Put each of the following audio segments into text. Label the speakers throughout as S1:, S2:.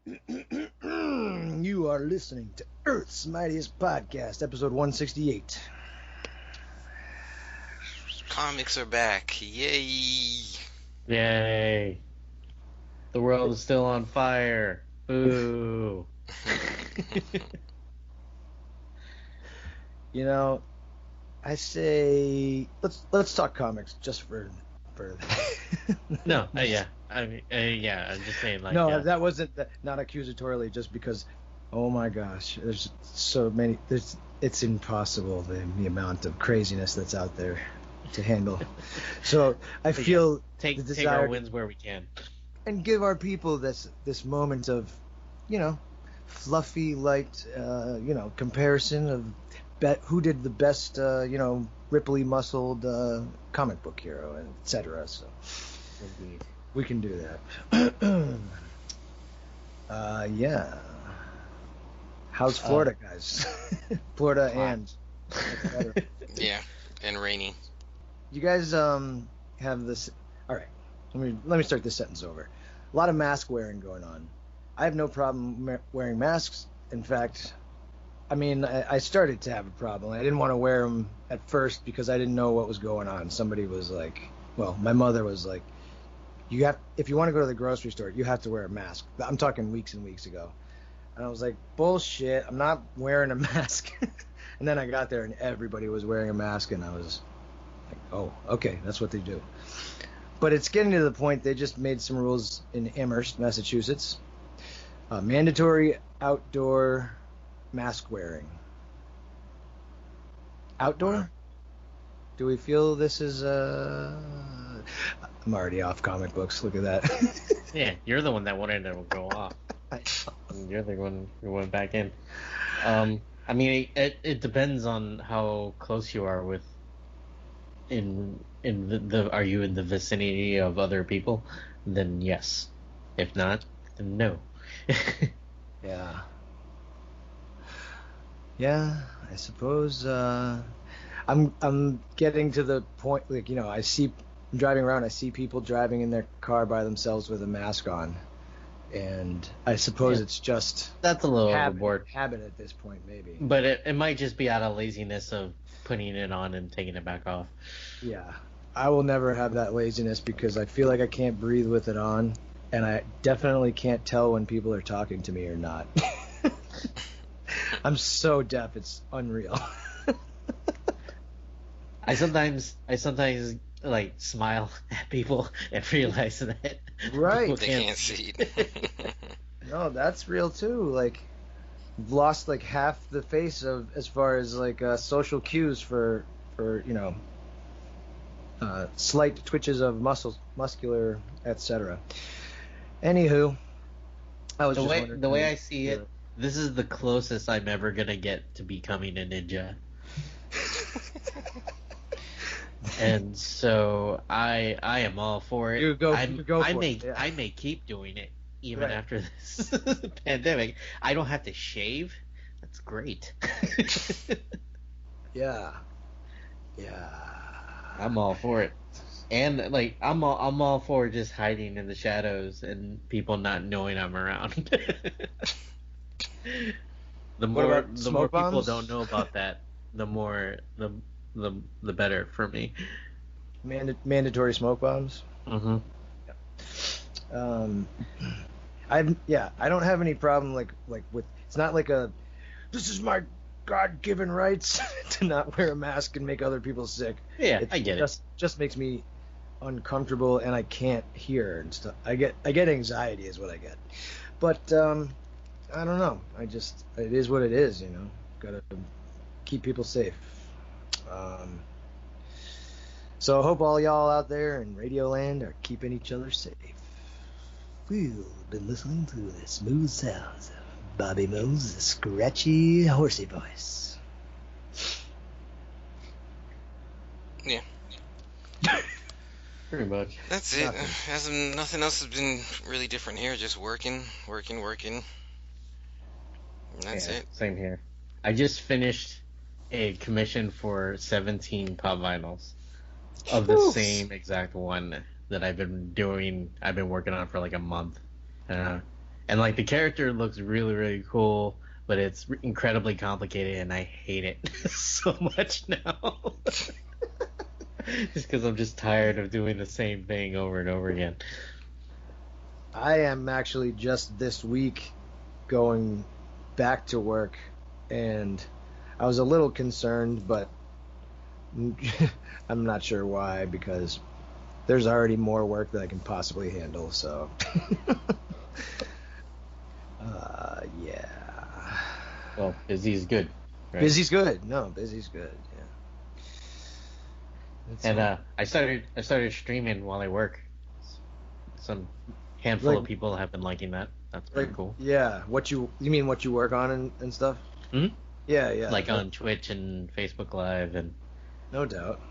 S1: You are listening to Earth's Mightiest Podcast, episode 168.
S2: Comics are back. Yay!
S3: Yay! The world is still on fire. Boo!
S1: You know, I say let's talk comics just for
S3: No, yeah. I mean, yeah. I'm just saying, like.
S1: No, that wasn't not accusatorily. Just because, oh my gosh, there's so many. It's impossible the amount of craziness that's out there to handle. So I feel
S3: take our wins where we can,
S1: and give our people this moment of, fluffy, light, comparison of who did the best, Ripley muscled comic book hero, and etc. So we can do that. Yeah. How's Florida, guys? Florida and
S2: yeah, and rainy.
S1: You guys have this. All right, let me start this sentence over. A lot of mask wearing going on. I have no problem wearing masks. In fact, I started to have a problem. I didn't want to wear them at first because I didn't know what was going on. Somebody was like, my mother was like, if you want to go to the grocery store, you have to wear a mask. I'm talking weeks and weeks ago. And I was like, bullshit, I'm not wearing a mask. And then I got there and everybody was wearing a mask, and I was like, oh, okay, that's what they do. But it's getting to the point they just made some rules in Amherst, Massachusetts. Mandatory outdoor mask wearing. Outdoor? Do we feel this is I'm already off comic books. Look at that.
S3: Yeah, you're the one that wanted to go off. You're the one who went back in. It depends on how close you are with. Are you in the vicinity of other people? Then yes. If not, then no.
S1: Yeah. Yeah, I suppose I'm getting to the point, I'm driving around, I see people driving in their car by themselves with a mask on, and I suppose it's just
S3: that's a little overboard.
S1: Habit at this point, maybe.
S3: But it might just be out of laziness of putting it on and taking it back off.
S1: Yeah, I will never have that laziness because I feel like I can't breathe with it on, and I definitely can't tell when people are talking to me or not. I'm so deaf, it's unreal.
S3: I sometimes like smile at people and realize that
S1: right
S2: they can't see.
S1: No, that's real too. Like, you've lost like half the face of as far as like social cues for slight twitches of muscular, etc. Anywho, I was
S3: the way I see it. This is the closest I'm ever gonna get to becoming a ninja. And so I am all for it. I may keep doing it even after this pandemic. I don't have to shave. That's great.
S1: Yeah.
S3: I'm all for it. And like I'm all for just hiding in the shadows and people not knowing I'm around. The more people don't know about that, the more the better for me.
S1: Mandatory smoke bombs.
S3: Mm-hmm.
S1: I don't have any problem like with, it's not like this is my God-given rights to not wear a mask and make other people sick.
S3: Yeah, I get it.
S1: Just makes me uncomfortable and I can't hear and stuff. I get anxiety is what I get. But I don't know. It is what it is, Gotta keep people safe. So I hope all y'all out there in Radio Land are keeping each other safe. We've been listening to the smooth sounds of Bobby Mo's scratchy, horsey voice.
S2: Yeah.
S3: Pretty much.
S2: That's it. Nothing else has been really different here. Just working. And that's it.
S3: Same here. I just finished a commission for 17 pop vinyls of the same exact one that I've been working on for like a month. And like the character looks really, really cool, but it's incredibly complicated, and I hate it so much now. Just because I'm just tired of doing the same thing over and over again.
S1: I am actually just this week going back to work, and I was a little concerned, but I'm not sure why, because there's already more work that I can possibly handle, so yeah.
S3: Well, busy's good, right?
S1: Busy's good. No, busy's good. Yeah.
S3: And I started streaming while I work. Some handful of people have been liking that. That's pretty cool.
S1: Yeah. You mean what you work on and stuff?
S3: Hmm?
S1: Yeah.
S3: Like on Twitch and Facebook Live and.
S1: No doubt.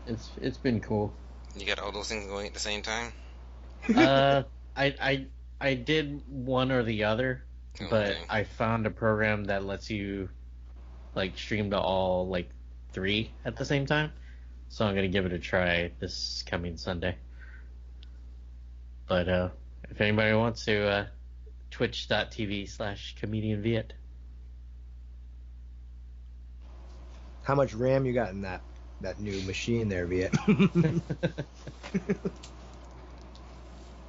S3: It's been cool.
S2: You got all those things going at the same time?
S3: I did one or the other, but I found a program that lets you like stream to all like 3 at the same time. So I'm gonna give it a try this coming Sunday. But if anybody wants to, twitch.tv/comedianviet.
S1: How much RAM you got in that new machine there, Viet?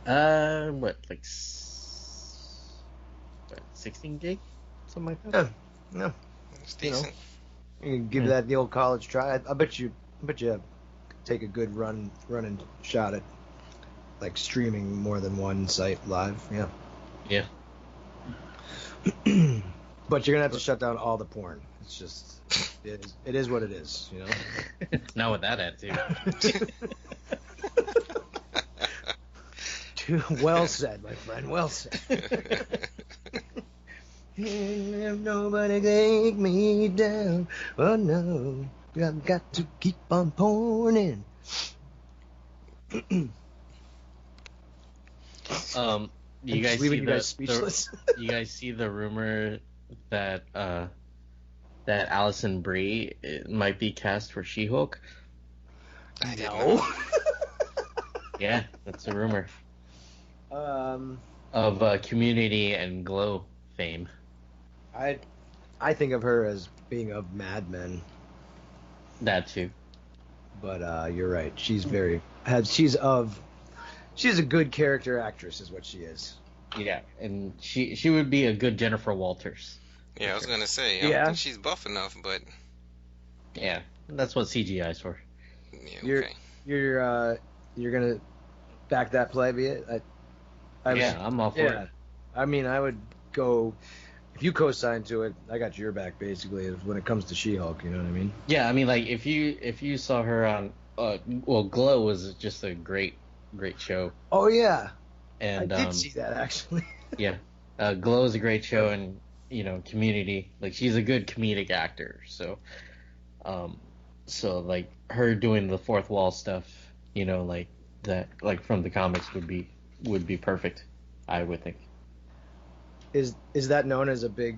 S3: What, like 16 gig? Something like that?
S1: No.
S2: It's decent.
S1: You can give that the old college try. I bet you take a good running shot at like streaming more than one site live. Yeah.
S3: Yeah.
S1: But you're gonna have to shut down all the porn. It's just it is what it is, you know.
S3: Not with that attitude.
S1: Well said, my friend. Well said. If nobody take me down, oh no, I've got to keep on pouring.
S3: You guys see
S1: speechless?
S3: You guys see the rumor that that Alison Brie might be cast for She-Hulk?
S1: No.
S3: Yeah, that's a rumor.
S1: Of
S3: Community and Glow fame.
S1: I think of her as being of Mad Men.
S3: That too.
S1: But you're right. She's she's a good character actress, is what she is.
S3: Yeah, and she would be a good Jennifer Walters.
S2: Yeah, I was gonna say. I don't think she's buff enough, but
S3: yeah, that's what CGI's for.
S2: Yeah, okay.
S1: You're gonna back that play, be it?
S3: I'm all for it.
S1: I mean, I would go if you co-sign to it. I got your back basically when it comes to She-Hulk. You know what I mean?
S3: Yeah, I mean, like if you saw her on, Glow was just a great show.
S1: Oh yeah,
S3: and
S1: I did see that actually.
S3: Yeah, Glow is a great show, and Community, like she's a good comedic actor. So like her doing the fourth wall stuff, like that, like from the comics would be perfect, I would think.
S1: Is that known as a big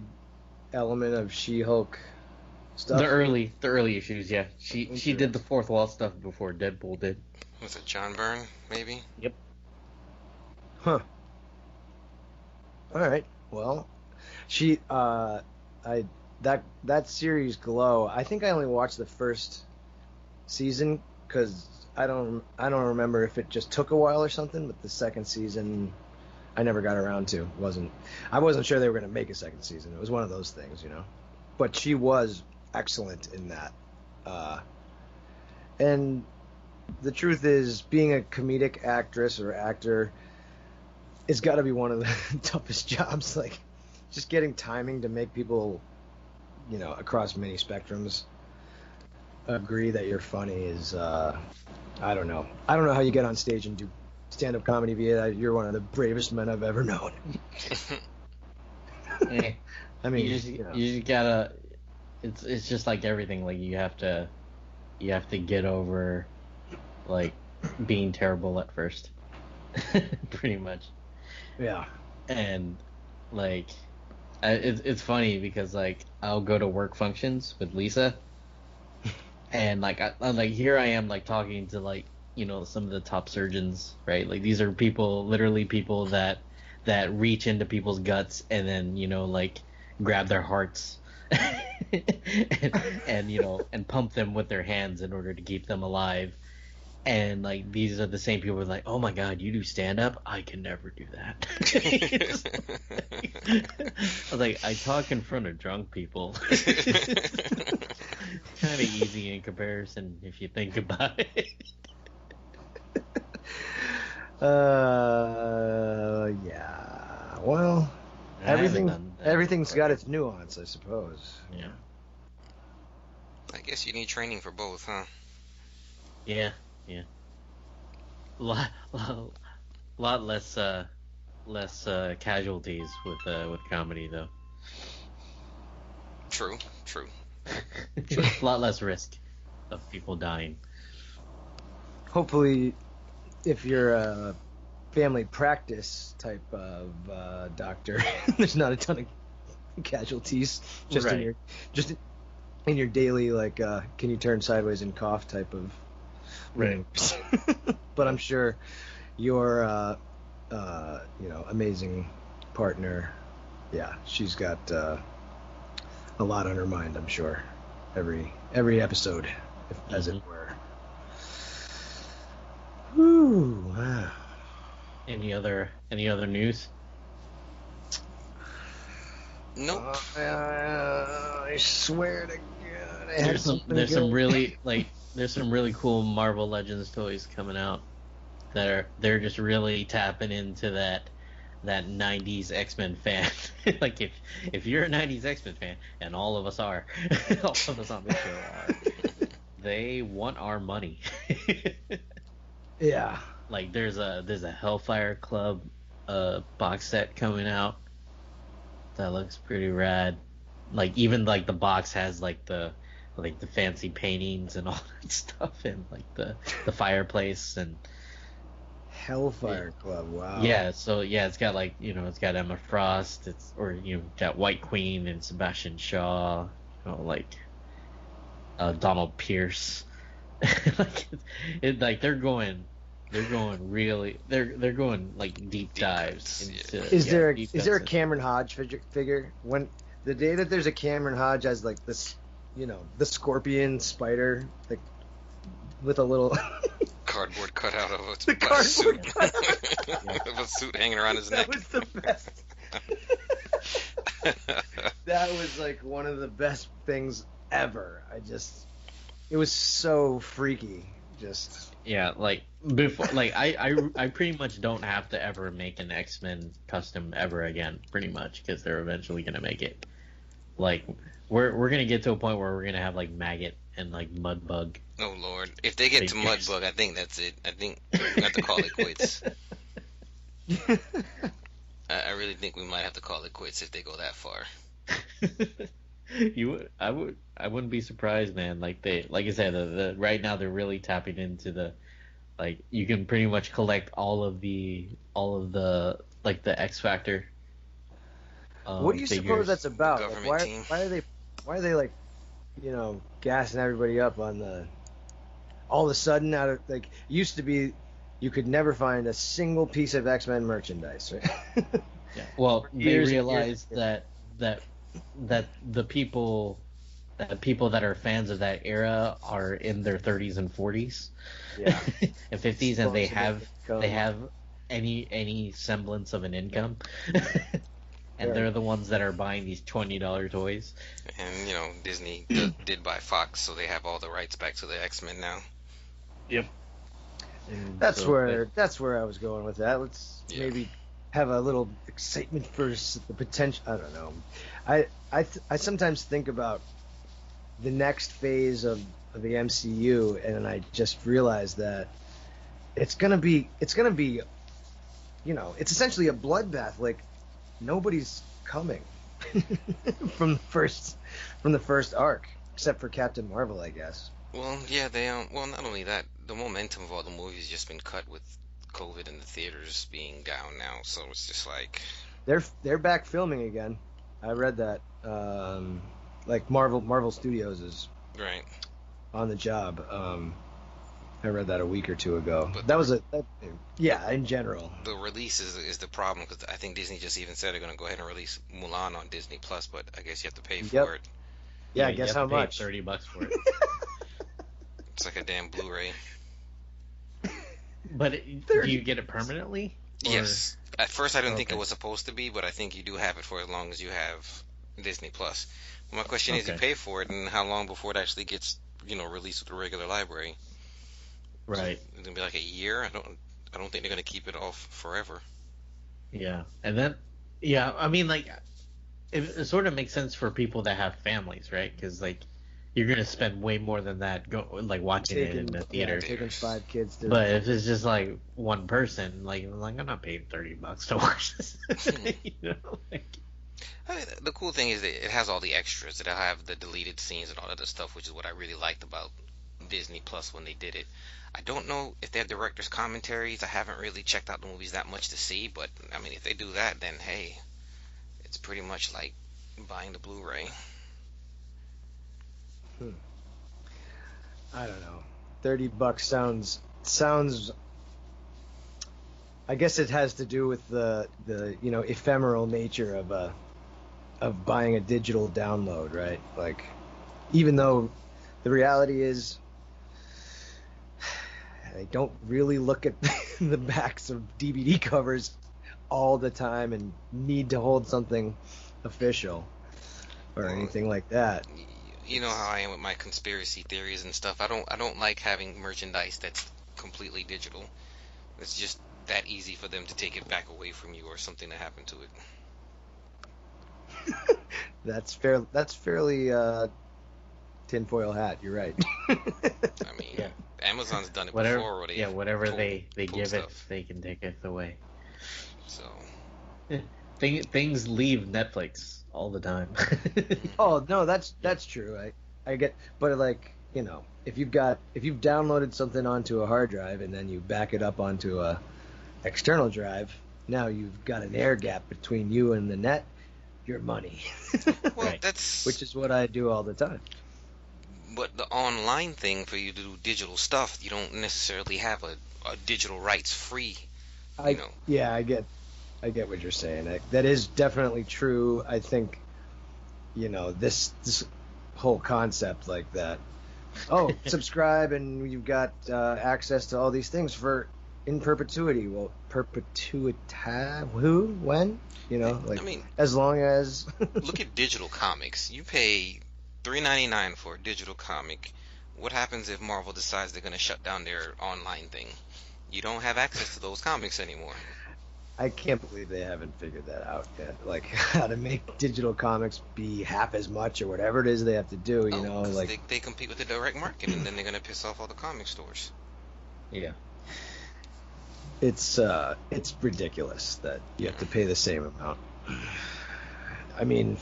S1: element of She-Hulk stuff?
S3: The early issues, yeah. She did the fourth wall stuff before Deadpool did.
S2: Was it John Byrne, maybe?
S3: Yep.
S1: Huh. All right. Well, that series Glow, I think I only watched the first season because I don't remember if it just took a while or something, but the second season I never got around to. I wasn't sure they were going to make a second season. It was one of those things, But she was excellent in that. And the truth is, being a comedic actress or actor, it's got to be one of the toughest jobs. Like, just getting timing to make people, across many spectrums agree that you're funny is, I don't know. I don't know how you get on stage and do stand-up comedy via. You're one of the bravest men I've ever known.
S3: I mean, you just gotta. It's just like everything. Like you have to get over, like, being terrible at first. Pretty much.
S1: Yeah.
S3: And like, it's funny because like I'll go to work functions with Lisa, and like I'm like, here I am like talking to like some of the top surgeons, right? Like these are literally people that that reach into people's guts and then, like grab their hearts and pump them with their hands in order to keep them alive. And like these are the same people who are like, oh my god, you do stand up? I can never do that. I was like, I talk in front of drunk people. Kind of easy in comparison if you think about it.
S1: Yeah. Well, everything's got its nuance, I suppose.
S3: Yeah.
S2: I guess you need training for both, huh?
S3: Yeah. Lot less casualties with comedy though.
S2: True.
S3: A lot less risk of people dying.
S1: Hopefully, if you're a family practice type of doctor, there's not a ton of casualties. Just
S3: right.
S1: in your daily, like, can you turn sideways and cough type of.
S3: Right.
S1: But I'm sure your amazing partner, yeah, she's got a lot on her mind, I'm sure. Every episode, as it were. Whew, wow.
S3: Any other news?
S2: Nope.
S1: I swear to God,
S3: there's some really cool Marvel Legends toys coming out that they're just really tapping into that 90s X-Men fan. Like if you're a 90s X-Men fan, and all of us are, all of us on this show are, they want our money.
S1: Yeah.
S3: Like there's a Hellfire Club box set coming out that looks pretty rad. Like even like the box has like the fancy paintings and all that stuff, and like the fireplace and
S1: Hellfire Club. Wow.
S3: Yeah, so yeah, it's got like it's got Emma Frost, got White Queen and Sebastian Shaw, Donald Pierce. They're going like deep dives into.
S1: Is there a Cameron Hodge figure? When the day that there's a Cameron Hodge as like this, the scorpion spider, like with a little
S2: cardboard cutout of a
S1: suit.
S2: Of a suit hanging around his neck.
S1: That was the best. That was like one of the best things ever. It was so freaky.
S3: Like before, like I pretty much don't have to ever make an X-Men custom ever again, pretty much, because they're eventually gonna make it. Like we're gonna get to a point where we're gonna have like Maggot and like Mudbug.
S2: Oh Lord! If they get to Mudbug, I think that's it. I think we have to call it quits. I really think we might have to call it quits if they go that far.
S3: I wouldn't be surprised, man. Like I said, right now they're really tapping into the, like, you can pretty much collect all of the like the X Factor.
S1: What do you suppose that's about?
S2: Like,
S1: why are they like, gassing everybody up on all of a sudden out of, like, used to be you could never find a single piece of X-Men merchandise, right?
S3: Yeah. Well, they realized that the people that are fans of that era are in their 30s and 40s,
S1: yeah,
S3: and 50s, and they have any semblance of an income. And they're the ones that are buying these $20 toys.
S2: And Disney did buy Fox, so they have all the rights back to the X-Men now.
S3: Yep.
S1: That's where I was going with that. Let's maybe have a little excitement for the potential. I don't know. I sometimes think about the next phase of the MCU, and I just realized that it's gonna be it's essentially a bloodbath. Like, nobody's coming from the first arc, except for Captain Marvel, I guess.
S2: Well, yeah, well, not only that, the momentum of all the movies just been cut with COVID and the theaters being down now, so it's just like
S1: they're back filming again. I read that. Like Marvel Studios is
S2: right
S1: on the job. I read that a week or two ago.
S2: But
S1: that was in general.
S2: The release is the problem, because I think Disney just even said they're going to go ahead and release Mulan on Disney Plus, but I guess you have to pay for it.
S1: Yeah, I guess how much?
S3: $30 for it.
S2: It's like a damn Blu-ray.
S3: But do you get it permanently? Or?
S2: Yes. At first I didn't think it was supposed to be, but I think you do have it for as long as you have Disney Plus. Well, my question is, you pay for it, and how long before it actually gets, released with the regular library?
S3: Right.
S2: So it's gonna be like a year. I don't think they're gonna keep it off forever.
S3: Yeah, and then I mean, like, it sort of makes sense for people that have families, right? Because like you're gonna spend way more than that watching it in the theater.
S1: Taking 5 kids.
S3: But if it's just like one person, I'm not paying $30 to watch this.
S2: I mean, the cool thing is that it has all the extras. It'll have the deleted scenes and all other stuff, which is what I really liked about Disney Plus when they did it. I don't know if they have director's commentaries. I haven't really checked out the movies that much to see, but I mean, if they do that, then hey, it's pretty much like buying the Blu-ray.
S1: I don't know. $30 sounds. I guess it has to do with the ephemeral nature of buying a digital download, right? Like, even though the reality is, I don't really look at the backs of DVD covers all the time and need to hold something official or anything like that.
S2: You know how I am with my conspiracy theories and stuff. I don't like having merchandise that's completely digital. It's just that easy for them to take it back away from you or something to happen to it.
S1: That's fairly tinfoil hat. You're right.
S2: I mean, Amazon's done it before.
S3: Whatever they give stuff. It, they can take it away.
S2: So
S3: things leave Netflix all the time.
S1: Oh no, that's true. I get, but like, if you've downloaded something onto a hard drive and then you back it up onto a external drive, now you've got an air gap between you and the net. Your money.
S2: Well,
S3: right.
S1: Which is what I do all the time.
S2: But the online thing, for you to do digital stuff, you don't necessarily have a digital rights free.
S1: Yeah, I get what you're saying. That is definitely true. I think, this whole concept like that. Oh, subscribe and you've got access to all these things in perpetuity. Well, who? When? As long as.
S2: Look at digital comics. You pay $3.99 for a digital comic. What happens if Marvel decides they're going to shut down their online thing? You don't have access to those comics anymore.
S1: I can't believe they haven't figured that out yet. Like, how to make digital comics be half as much or whatever it is they have to do.
S2: They compete with the direct market, and then they're going to piss off all the comic stores.
S3: Yeah.
S1: It's ridiculous that you have to pay the same amount. I mean,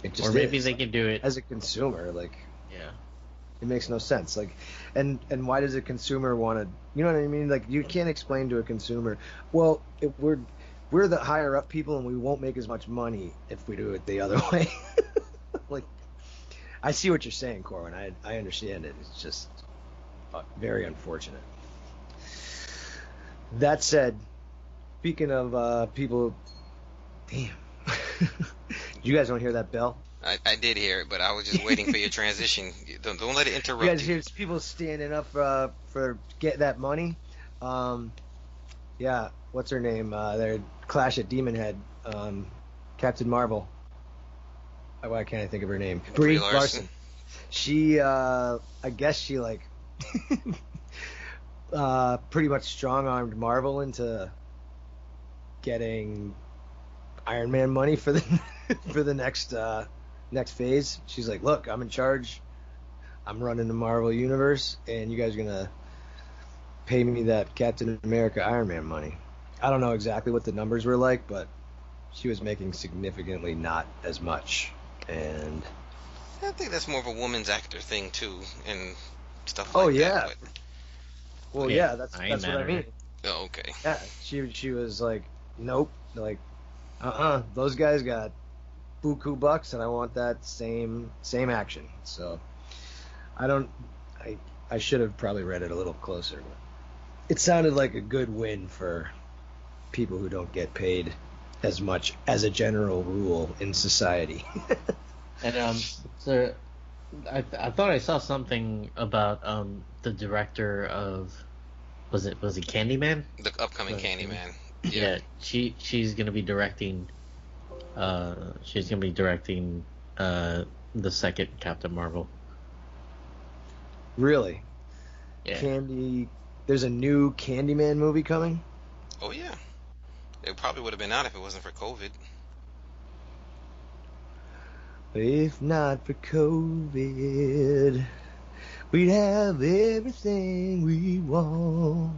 S1: it just
S3: maybe they can do it
S1: as a consumer.
S3: Yeah,
S1: it makes no sense. And why does a consumer want to? You know what I mean? Like, you can't explain to a consumer, well, we're the higher up people and we won't make as much money if we do it the other way. Like, I see what you're saying, Corwin. I understand it. It's just very unfortunate. That said, speaking of people, damn, you guys don't hear that bell?
S2: I did hear it, but I was just waiting for your transition. Don't let it interrupt you.
S1: Guys hear people standing up for get that money? Yeah, what's her name? Their clash at Demon Head, Captain Marvel. Why can't I think of her name? Brie Larson. She, I guess she pretty much strong-armed Marvel into getting Iron Man money for the next phase. She's like, look, I'm in charge. I'm running the Marvel universe, and you guys are gonna pay me that Captain America Iron Man money. I don't know exactly what the numbers were like, but she was making significantly not as much. And
S2: I think that's more of a woman's actor thing too, and stuff like that. Oh yeah. But...
S1: Well, yeah, that's what I mean.
S2: Oh, okay.
S1: Yeah, she was like, nope, those guys got buku bucks, and I want that same action. So I I should have probably read it a little closer. It sounded like a good win for people who don't get paid as much as a general rule in society.
S3: And so I thought I saw something about the director of was it Candyman?
S2: The upcoming Candyman.
S3: Yeah, she's gonna be directing. She's gonna be directing the second Captain Marvel.
S1: Really?
S3: Yeah.
S1: There's a new Candyman movie coming?
S2: Oh yeah. It probably would have been out if it wasn't for COVID.
S1: If not for COVID, we'd have everything we want.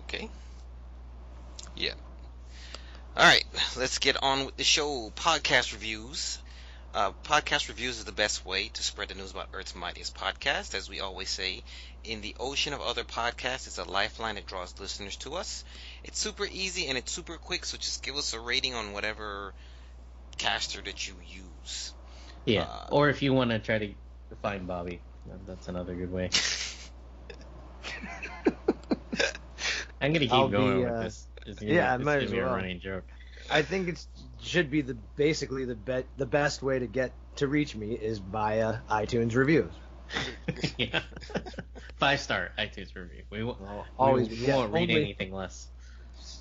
S2: Okay. Yeah. Alright, let's get on with the show. Podcast reviews. Podcast reviews is the best way to spread the news about Earth's Mightiest Podcast. As we always say, in the ocean of other podcasts, it's a lifeline that draws listeners to us. It's super easy and it's super quick, so just give us a rating on whatever caster that you use.
S3: Yeah, or if you want to try to find Bobby, that's another good way. I'm gonna keep going with this. It's
S1: might as well.
S3: Be a running joke.
S1: I think it should be basically the best way to reach me is via iTunes reviews.
S3: Yeah, 5-star iTunes review. We won't read anything less.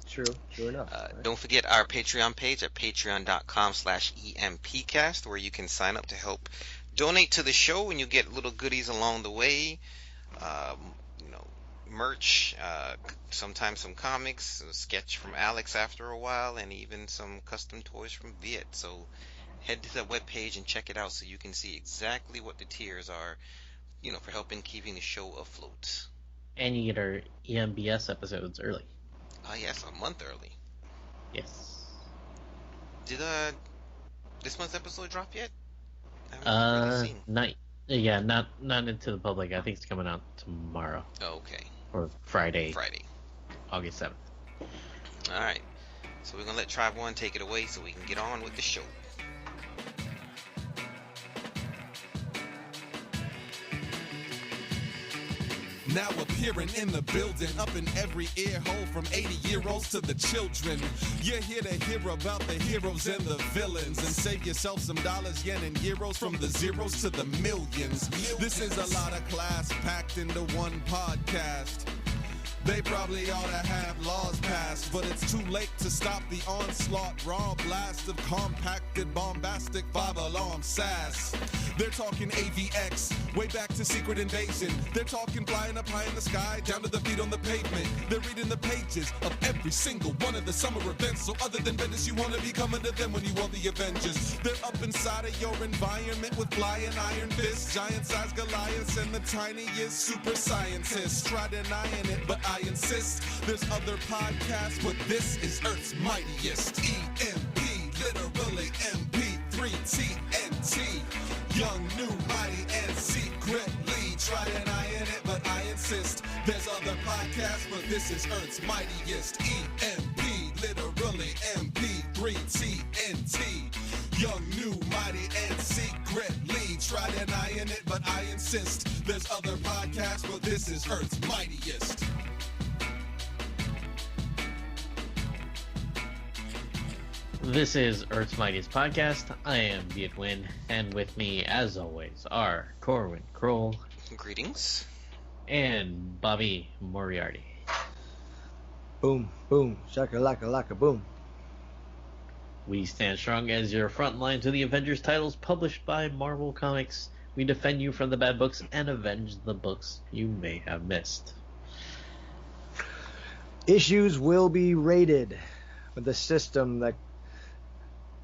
S1: True enough.
S2: Don't forget our Patreon page at patreon.com/EMPcast, where you can sign up to help donate to the show, and you get little goodies along the way. Merch, sometimes some comics, a sketch from Alex after a while, and even some custom toys from Viet. So head to the webpage and check it out so you can see exactly what the tiers are, for helping keeping the show afloat.
S3: And you get our EMBS episodes early.
S2: Oh yes, a month early.
S3: Yes.
S2: Did this month's episode drop yet?
S3: Not into the public. I think it's coming out tomorrow.
S2: Oh, okay.
S3: Or Friday. August 7th.
S2: All right. So we're gonna let Tribe One take it away so we can get on with the show.
S4: Now appearing in the building, up in every ear hole from 80-year-olds to the children. You're here to hear about the heroes and the villains and save yourself some dollars, yen, and euros from the zeros to the millions. This is a lot of class packed into one podcast. They probably ought to have laws passed, but it's too late to stop the onslaught. Raw blast of compacted, bombastic, five-alarm sass. They're talking AVX, way back to Secret Invasion. They're talking flying up high in the sky, down to the feet on the pavement. They're reading the pages of every single one of the summer events. So other than Bendis, you want to be coming to them when you want the Avengers. They're up inside of your environment with flying iron fists, giant-sized Goliaths, and the tiniest super scientists. Try denying it, but I insist. There's other podcasts, but this is Earth's Mightiest. EMP, literally MP3 TNT. Young, new, mighty, and secretly. Try denying it, but I insist. There's other podcasts, but this is Earth's Mightiest. EMP, literally MP3 TNT. Young, new, mighty, and secretly. Try denying it, but I insist. There's other podcasts, but this is Earth's Mightiest.
S3: This is Earth's Mightiest Podcast. I am Vietwin, and with me, as always, are Corwin Kroll.
S2: Greetings.
S3: And Bobby Moriarty.
S1: Boom, boom, shaka-laka, laka, boom.
S3: We stand strong as your front line to the Avengers titles published by Marvel Comics. We defend you from the bad books and avenge the books you may have missed.
S1: Issues will be rated with a system that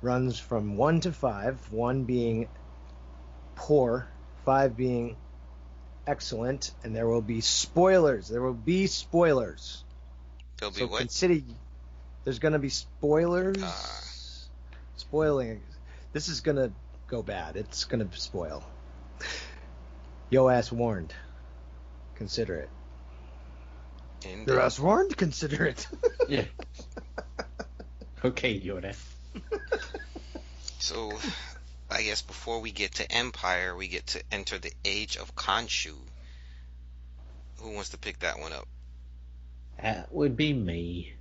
S1: runs from 1 to 5, 1 being poor, 5 being excellent, and there will be spoilers. There'll be what? There's going to be spoilers. Spoiling. This is going to go bad. It's going to spoil. Yo ass warned. Consider it. Your ass warned? Consider it.
S3: Yeah. Okay, Yoda.
S2: So, I guess before we get to Empyre, we get to enter the age of Konshu. Who wants to pick that one up?
S3: That would be me.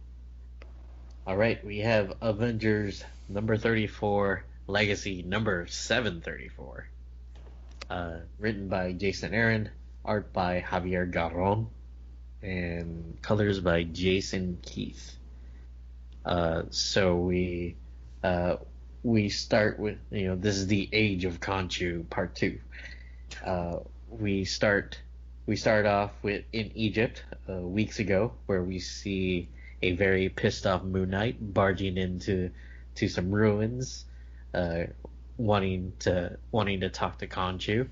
S3: All right, we have Avengers number 34, Legacy number 734. Written by Jason Aaron, art by Javier Garron, and colors by Jason Keith. So we start with, this is the Age of Konshu part 2. We start off in Egypt weeks ago, where we see a very pissed off Moon Knight barging into some ruins, wanting to talk to Konshu,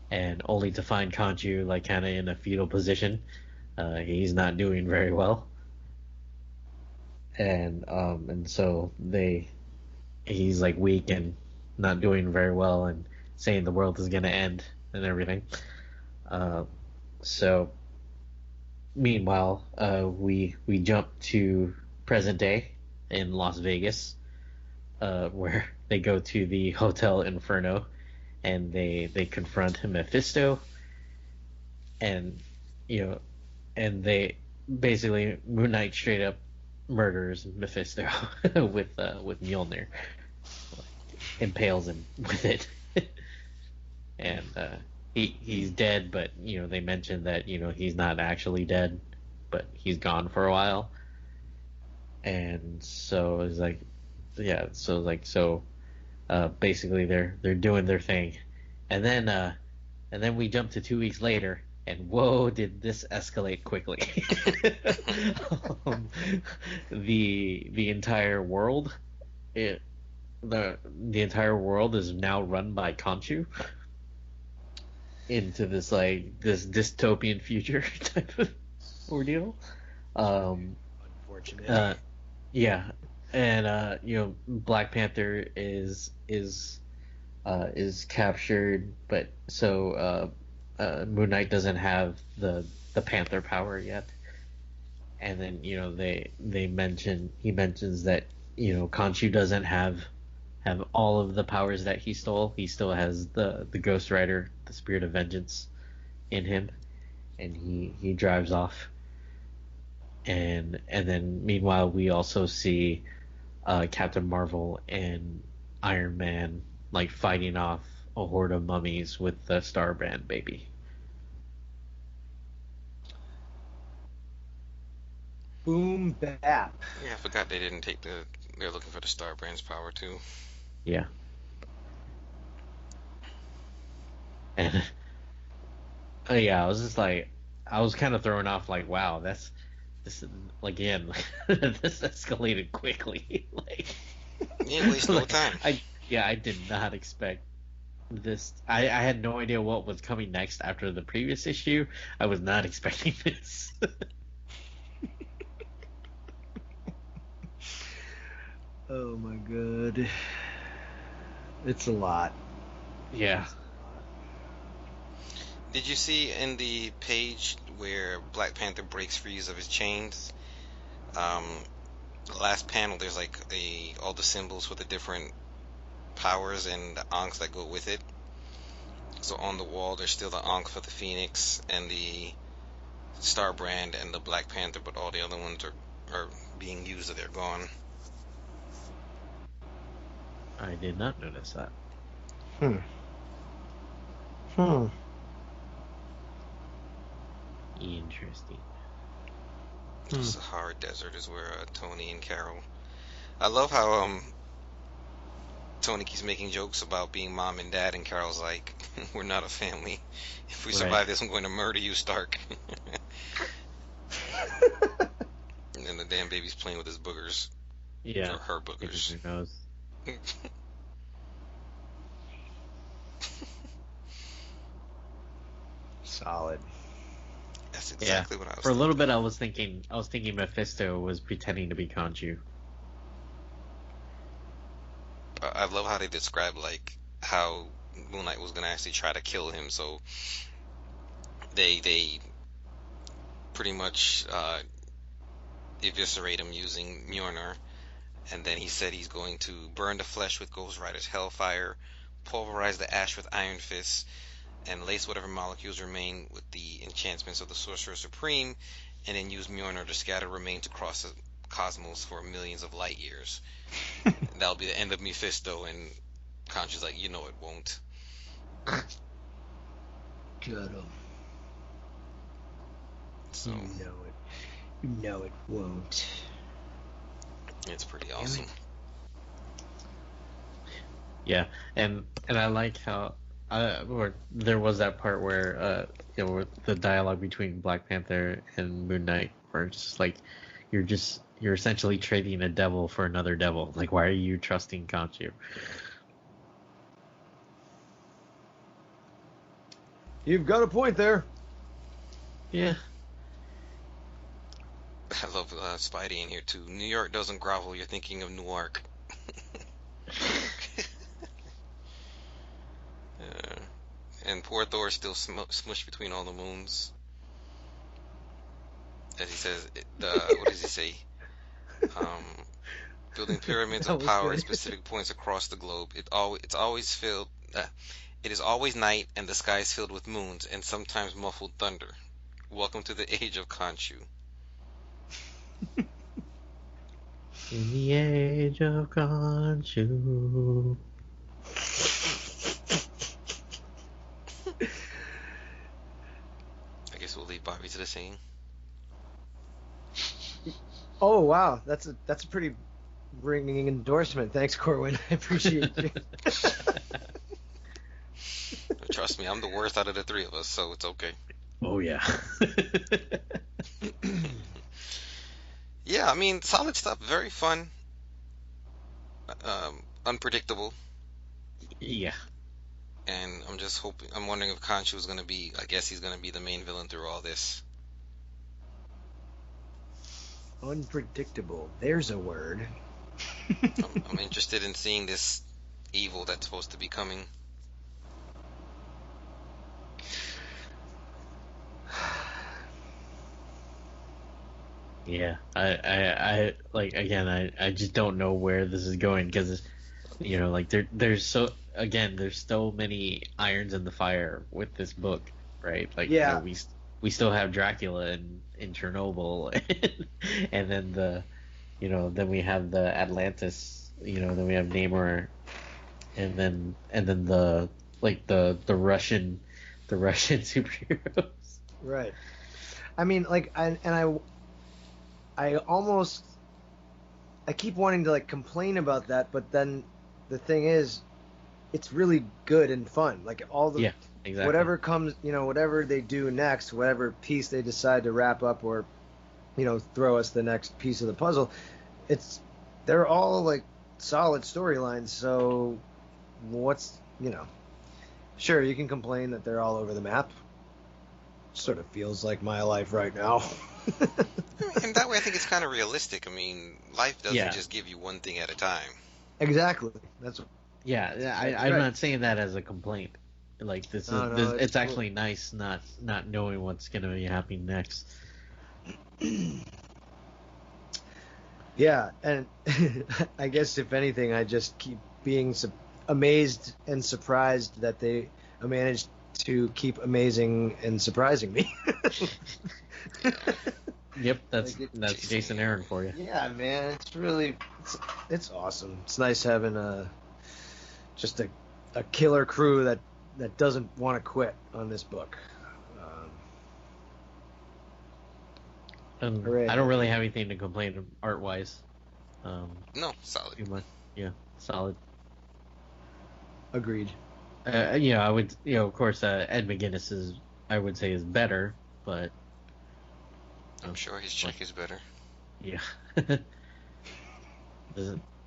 S3: and only to find Konshu like kind of in a fetal position. He's not doing very well, and so he's like weak and not doing very well, and saying the world is gonna end and everything. So meanwhile, we jump to present day in Las Vegas, where they go to the Hotel Inferno, and they confront Mephisto, and they basically, Moon Knight straight up murders Mephisto with Mjolnir, impales him with it, and he's dead, but they mentioned that he's not actually dead, but he's gone for a while, and so it's like, yeah, so basically they're doing their thing, and then we jump to 2 weeks later, and whoa, did this escalate quickly. The entire world, the entire world is now run by Konshu into this dystopian future type of ordeal.
S1: Unfortunate.
S3: Yeah, and Black Panther is captured, but so Moon Knight doesn't have the Panther power yet, and then he mentions that Khonshu doesn't have all of the powers that he stole. He still has the Ghost Rider, the Spirit of Vengeance, in him, and he drives off. And then meanwhile we also see Captain Marvel and Iron Man like fighting off a horde of mummies with the Star Brand baby.
S1: Boom bap.
S2: Yeah, I forgot they didn't take they're looking for the Star Brand's power too.
S3: Yeah. And yeah, I was just like, I was kind of thrown off, like, wow, this again, this escalated quickly. Like,
S2: you ain't waste no time.
S3: I did not expect this. I had no idea what was coming next after the previous issue. I was not expecting this.
S1: Oh my god. It's a lot.
S3: Yeah.
S2: Did you see in the page where Black Panther breaks free of his chains? The last panel, there's like all the symbols for the different powers and the ankhs that go with it. So on the wall, there's still the ankh for the Phoenix and the Star Brand and the Black Panther, but all the other ones are being used, or they're gone.
S3: I did not notice that. Interesting.
S2: The Sahara Desert is where Tony and Carol. I love how Tony keeps making jokes about being mom and dad, and Carol's like, "We're not a family. If we survive this, I'm going to murder you, Stark." And then the damn baby's playing with his boogers.
S3: Yeah.
S2: Or her boogers.
S3: Who knows?
S1: Solid.
S2: That's exactly what I was
S3: For
S2: thinking.
S3: a little bit, I was thinking Mephisto was pretending to be Konshu.
S2: I love how they describe like how Moon Knight was gonna actually try to kill him. So they pretty much eviscerate him using Mjolnir, and then he said he's going to burn the flesh with Ghost Rider's Hellfire, pulverize the ash with Iron Fist, and lace whatever molecules remain with the enchantments of the Sorcerer Supreme, and then use Mjolnir to scatter remains across the cosmos for millions of light years. That'll be the end of Mephisto, and Khonshu's like, it won't.
S1: Got him.
S2: So,
S1: You know it won't.
S2: It's pretty awesome.
S3: Yeah, and I like how or there was that part where the dialogue between Black Panther and Moon Knight, where it's just like you're essentially trading a devil for another devil. Like, why are you trusting Khonshu?
S1: You've got a point there.
S3: Yeah.
S2: I love Spidey in here too. New York doesn't grovel. You're thinking of Newark. And poor Thor is still smushed between all the moons. As he says, what does he say? Building pyramids of power at specific points across the globe. It's always filled. It is always night, and the sky is filled with moons, and sometimes muffled thunder. Welcome to the age of Konshu.
S3: In the age of Konshu.
S2: I guess we'll leave Bobby to the singing.
S1: Oh wow, that's a pretty ringing endorsement. Thanks, Corwin. I appreciate you.
S2: Trust me, I'm the worst out of the three of us, so it's okay.
S3: Oh yeah.
S2: Yeah, I mean, solid stuff. Very fun. Unpredictable.
S3: Yeah.
S2: And I'm wondering if Khonshu is going to be, I guess he's going to be the main villain through all this.
S1: Unpredictable. There's a word.
S2: I'm interested in seeing this evil that's supposed to be coming.
S3: Yeah, I like, again, I just don't know where this is going, because like there's so many irons in the fire with this book, right? Like,
S1: yeah,
S3: we still have Dracula in Chernobyl, and then then we have the Atlantis, then we have Namor, and then the Russian superheroes.
S1: Right. I mean, like, I almost, I keep wanting to complain about that, but then the thing is, it's really good and fun. Like, all the
S3: exactly.
S1: Whatever comes, whatever they do next, whatever piece they decide to wrap up, or throw us the next piece of the puzzle, they're all solid storylines. So what's sure, you can complain that they're all over the map. Sort of feels like my life right now.
S2: And that way, I think it's kind of realistic. I mean, life doesn't just give you one thing at a time.
S1: Exactly. That's.
S3: I'm not saying that as a complaint. Like, it's cool. Actually nice not knowing what's going to be happening next.
S1: Yeah, and I guess if anything, I just keep being amazed and surprised that they managed to keep amazing and surprising me.
S3: Yep, that's Jason Aaron for you.
S1: Yeah, man, it's awesome. It's nice having just a killer crew that doesn't want to quit on this book.
S3: I don't really have anything to complain art wise.
S2: No, solid.
S3: Too much. Yeah, solid.
S1: Agreed.
S3: I would, of course, Ed McGuinness I would say is better, but
S2: I'm sure his check is better.
S3: Yeah.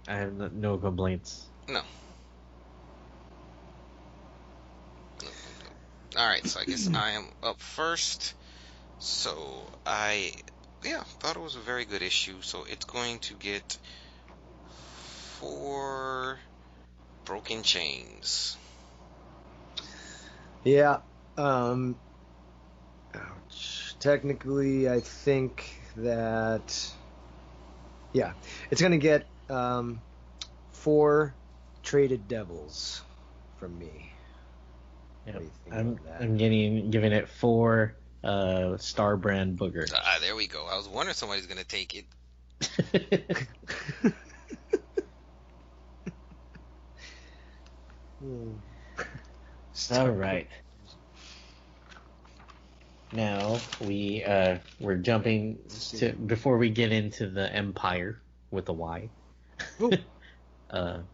S3: I have no complaints.
S2: No. Alright, so I guess I am up first. So I thought it was a very good issue. So it's going to get 4 broken chains.
S1: Yeah. Ouch. Technically, I think that. Yeah, it's gonna get 4 traded devils from me.
S3: Yep. I'm giving it 4 Star Brand Booger.
S2: There we go. I was wondering somebody's gonna take it.
S3: All right. Now we're jumping to, before we get into the Empyre with a Y.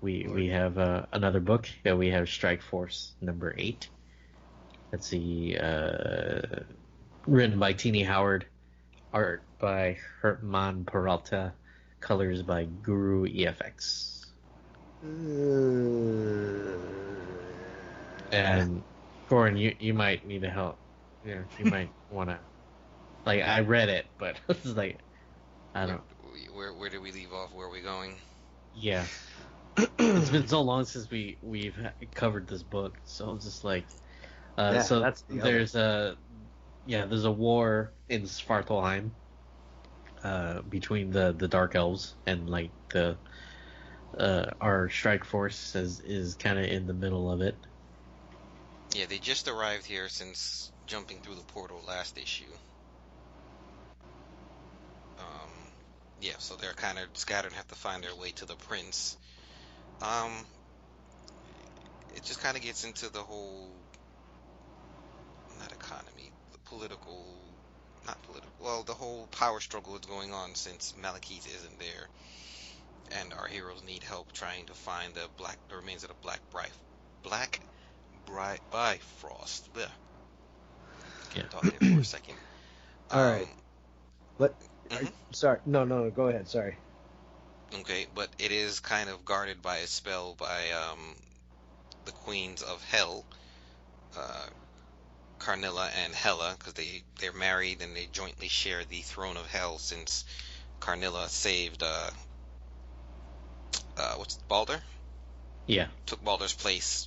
S3: We have another book. We have Strikeforce number 8. Let's see. Written by Tini Howard, art by Herman Peralta, colors by Guru EFX. And Corin, you might need help. Yeah, you might want to. Like, I read it, but it's like, I don't.
S2: Where did we leave off? Where are we going?
S3: Yeah, it's been so long since we've covered this book, so it's just like, so there's a war in Svartalheim, between the Dark Elves and like our Strikeforce is kind of in the middle of it.
S2: Yeah, they just arrived here since jumping through the portal last issue. Yeah, so they're kind of scattered and have to find their way to the prince. It just kind of gets into the whole, not economy, the whole power struggle is going on since Malekith isn't there. And our heroes need help trying to find the remains of the Black Bifrost. Blech.
S3: Yeah.
S2: Talk there for a second.
S1: All right. Sorry. No. Go ahead. Sorry.
S2: Okay, but it is kind of guarded by a spell by the Queens of Hell, Karnilla and Hela, because they're married and they jointly share the throne of Hell since Karnilla saved Balder?
S3: Yeah.
S2: Took Balder's place.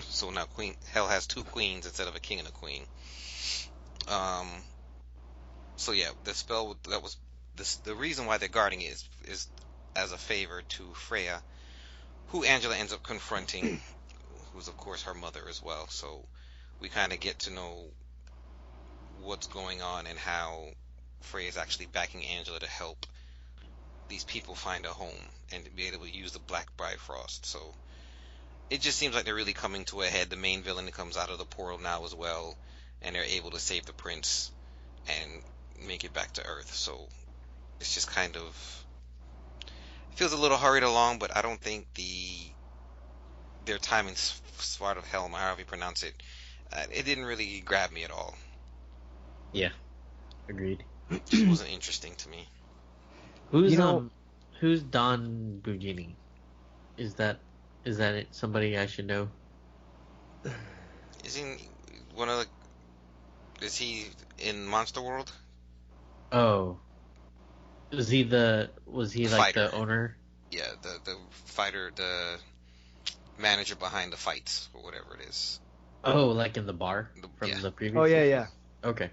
S2: So now Hell has 2 queens instead of a king and a queen. So yeah, the spell the reason why they're guarding it is as a favor to Freya, who Angela ends up confronting, who's of course her mother as well. So we kind of get to know what's going on and how Freya is actually backing Angela to help these people find a home and to be able to use the Black Bifrost. So it just seems like they're really coming to a head. The main villain comes out of the portal now as well, and they're able to save the prince and make it back to Earth. So it's just kind of feels a little hurried along, but I don't think their time in Svartalhelm, however you pronounce it, it didn't really grab me at all.
S3: Yeah, agreed.
S2: It just wasn't interesting to me.
S3: Who's Don Bugini? Is that it? Somebody I should know?
S2: Is he in Monster World?
S3: Oh. Was he like
S2: fighter.
S3: The owner?
S2: Yeah, the fighter, the manager behind the fights, or whatever it is.
S3: Oh, like in the bar from the previous.
S1: Oh yeah.
S3: Okay.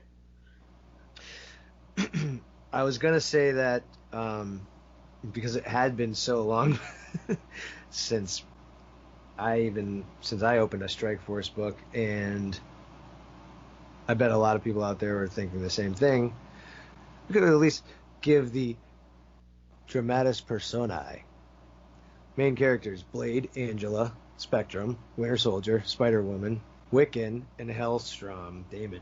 S1: I was gonna say that because it had been so long since I opened a Strikeforce book, and I bet a lot of people out there are thinking the same thing. We could at least give the dramatis personae. Main characters: Blade, Angela, Spectrum, Winter Soldier, Spider-Woman, Wiccan, and Hellstrom, Damon.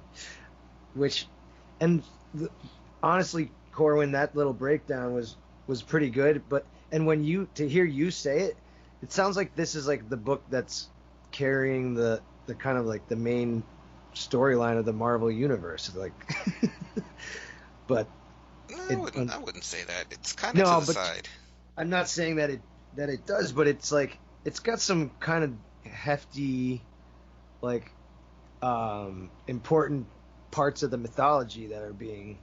S1: Honestly, Corwin, that little breakdown was pretty good. To hear you say it, it sounds like this is like the book that's carrying the kind of like the main storyline of the Marvel universe. Like, but
S2: no, I wouldn't say that. It's kind of to the side.
S1: I'm not saying that it does, but it's like it's got some kind of hefty, like, important parts of the mythology that are being,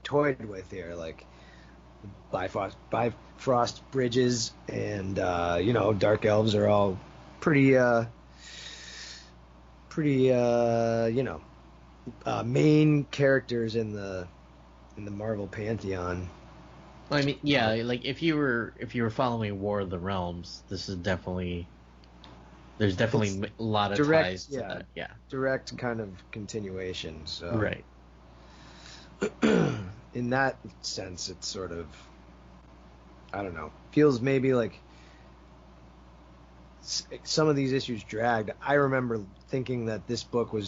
S1: toyed with here, like Bifrost bridges, and Dark Elves are all pretty main characters in the Marvel pantheon.
S3: I mean, yeah, like if you were following War of the Realms, this is definitely there's definitely a lot of
S1: direct,
S3: ties to that. Yeah,
S1: direct kind of continuation. So
S3: right.
S1: In that sense, it's sort of, I don't know, feels maybe like some of these issues dragged. I remember thinking that this book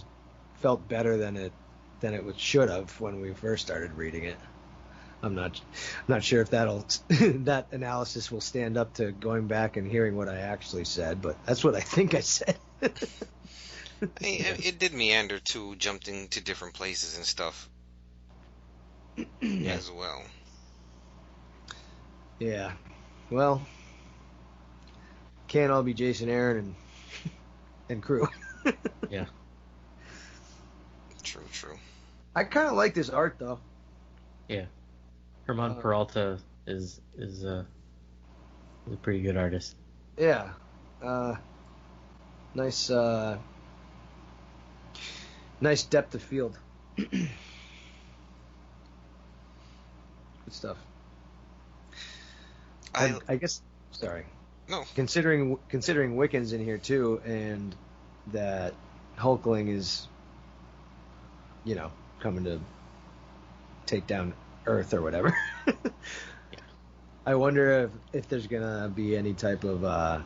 S1: felt better than it should have when we first started reading it. I'm not sure if that analysis will stand up to going back and hearing what I actually said, but that's what I think I said.
S2: It did meander too, jumped into different places and stuff as well.
S1: Yeah, well, can't all be Jason Aaron and crew.
S3: Yeah.
S2: True.
S1: I kind of like this art though.
S3: Yeah. Herman Peralta is a pretty good artist.
S1: Yeah. Nice depth of field. Good stuff. I guess. Sorry.
S2: No.
S1: Considering Wiccan's in here too, and that Hulkling is, coming to take down Earth or whatever. Yeah. I wonder if there's gonna be any type of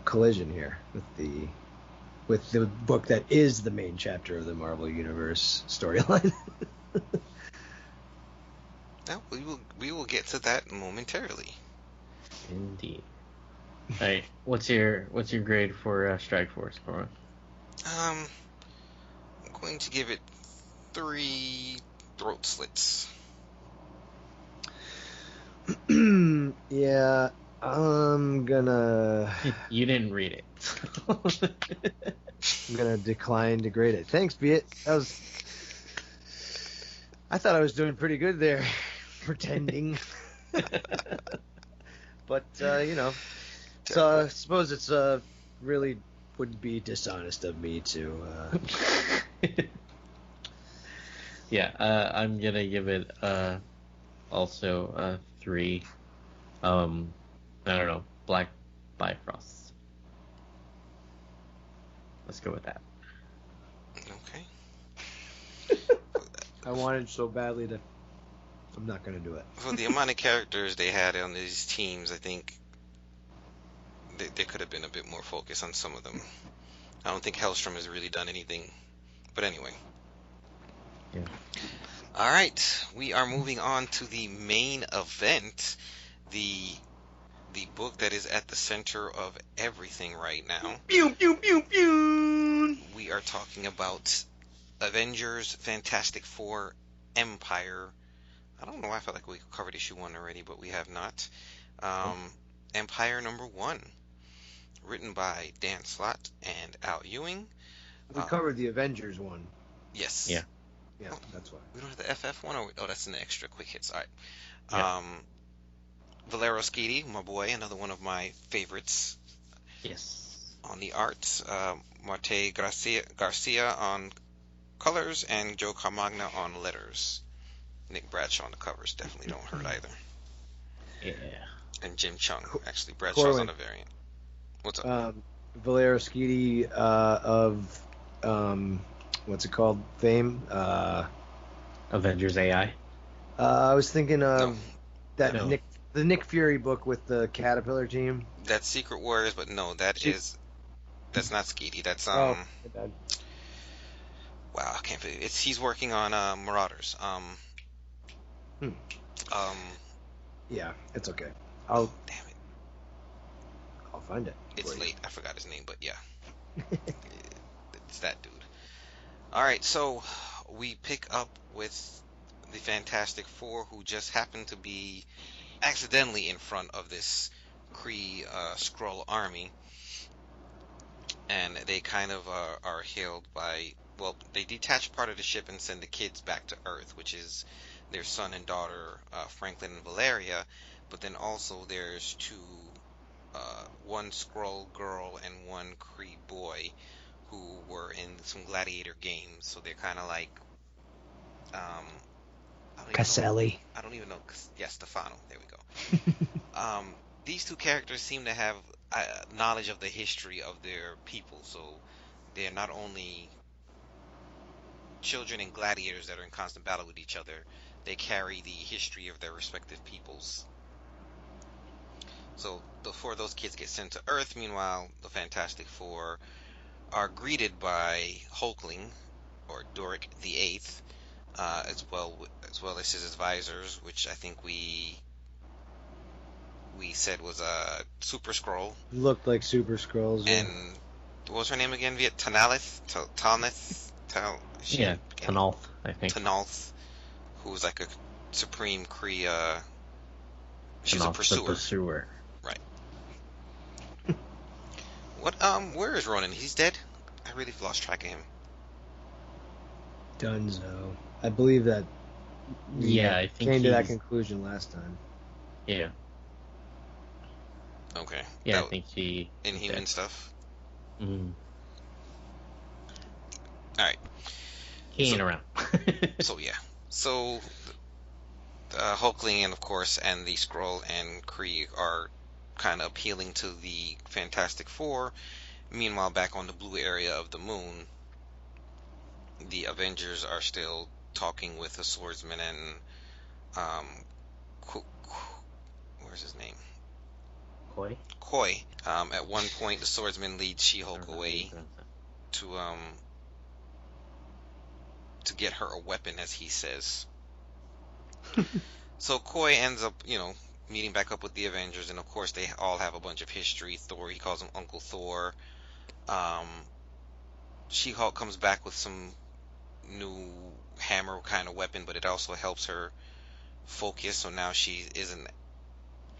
S1: collision here with the book that is the main chapter of the Marvel Universe storyline.
S2: Now we will get to that momentarily.
S3: Indeed. All right, what's your grade for Strikeforce, Corin?
S2: I'm going to give it 3 throat slits.
S1: Yeah, I'm gonna.
S3: You didn't read it.
S1: I'm gonna decline to grade it. Thanks, Beat. I thought I was doing pretty good there, pretending. But so I suppose it's really would be dishonest of me to.
S3: Yeah, I'm gonna give it also a 3. I don't know, Black Bifrost. Let's go with that.
S2: Okay.
S1: I wanted so badly to. I'm not gonna do it.
S2: For the amount of characters they had on these teams, I think there could have been a bit more focus on some of them. I don't think Hellstrom has really done anything. But anyway.
S3: Yeah.
S2: All right, we are moving on to the main event, the book that is at the center of everything right now.
S1: Pew, pew, pew, pew.
S2: We are talking about Avengers, Fantastic Four, Empyre. I don't know why I felt like we covered issue 1 already, but we have not. Empyre number 1, written by Dan Slott and Al Ewing.
S1: We covered the Avengers one.
S2: Yes.
S3: Yeah.
S1: Yeah, that's why.
S2: We don't have the FF one? Oh, that's an extra quick hits. All right.
S3: Yeah.
S2: Valero Schiti, my boy, another one of my favorites.
S3: Yes.
S2: On the art. Marte Garcia on colors, and Joe Carmagna on letters. Nick Bradshaw on the covers definitely don't hurt either.
S3: Yeah.
S2: And Jim Chung. Actually, Bradshaw's on the variant. What's up?
S1: Valero Schiti of what's it called? Fame.
S3: Avengers AI.
S1: I was thinking of the Nick Fury book with the Caterpillar team.
S2: That's Secret Warriors, but no, that's not Schiti. That's
S1: wow,
S2: I can't believe it. He's working on Marauders.
S1: Yeah, it's okay.
S2: Damn it.
S1: I'll find it.
S2: It's late. I forgot his name, but yeah. It's that dude. Alright, so we pick up with the Fantastic Four, who just happen to be accidentally in front of this Kree Skrull army. And they kind of are hailed by... Well, they detach part of the ship and send the kids back to Earth, which is their son and daughter, Franklin and Valeria. But then also there's one Skrull girl and one Kree boy who were in some gladiator games. So they're kind of like...
S1: Caselli.
S2: I don't even know. Yeah, Stefano. There we go. These two characters seem to have knowledge of the history of their people. So they're not only children and gladiators that are in constant battle with each other, they carry the history of their respective peoples. So before those kids get sent to Earth, meanwhile, the Fantastic Four are greeted by Hulkling, or Doric the Eighth, as well as his advisors, which I think we said was a Super Skrull.
S1: Looked like Super Skrulls.
S2: Yeah. And what was her name again? Tanalith?
S3: Yeah, Tanalth, I think.
S2: Tanalth, who's like a supreme Kree. She's
S3: Tanalth,
S2: a pursuer.
S3: The pursuer.
S2: Right. What? Where is Ronan? He's dead. I really lost track of him.
S1: Dunzo. I believe that.
S3: Yeah, I think
S1: came to that conclusion last time.
S3: Yeah.
S2: Okay.
S3: Yeah, I think he.
S2: Inhuman stuff.
S3: Mm.
S2: All right.
S3: He ain't around.
S2: So Hulkling and of course and the Skrull and Kree are kind of appealing to the Fantastic Four. Meanwhile, back on the blue area of the moon, the Avengers are still talking with the swordsman and where's his name? Koi. At one point, the swordsman leads She-Hulk away to get her a weapon, as he says. So Koi ends up, meeting back up with the Avengers, and of course they all have a bunch of history. Thor, he calls him Uncle Thor. She-Hulk comes back with some new hammer kind of weapon, but it also helps her focus. So now she isn't.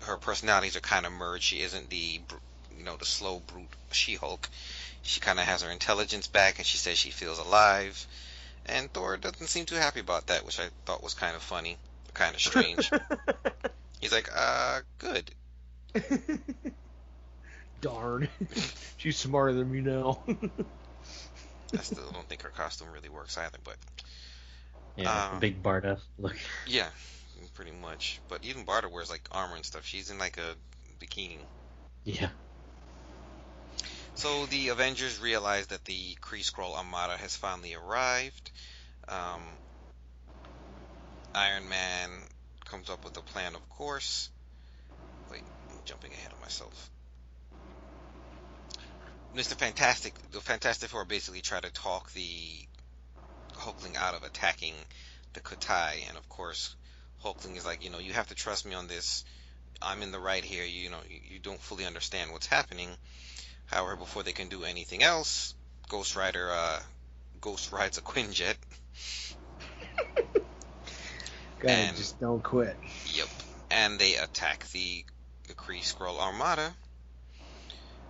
S2: Her personalities are kind of merged. She isn't the slow brute She-Hulk. She kind of has her intelligence back, and she says she feels alive. And Thor doesn't seem too happy about that, which I thought was kind of funny, kind of strange. He's like, good.
S1: Darn. She's smarter than me now.
S2: I still don't think her costume really works either, but...
S3: Yeah, big Barda look.
S2: Yeah, pretty much. But even Barda wears, like, armor and stuff. She's in, like, a bikini.
S3: Yeah.
S2: So the Avengers realize that the Kree Skrull Armada has finally arrived. Iron Man comes up with a plan, of course. Wait, I'm jumping ahead of myself. The Fantastic Four basically try to talk the Hulkling out of attacking the Kutai, and of course, Hulkling is like, you have to trust me on this. I'm in the right here. You don't fully understand what's happening. However, before they can do anything else, Ghost rides a Quinjet.
S1: And just don't quit.
S2: Yep. And they attack the Kree Skrull Armada.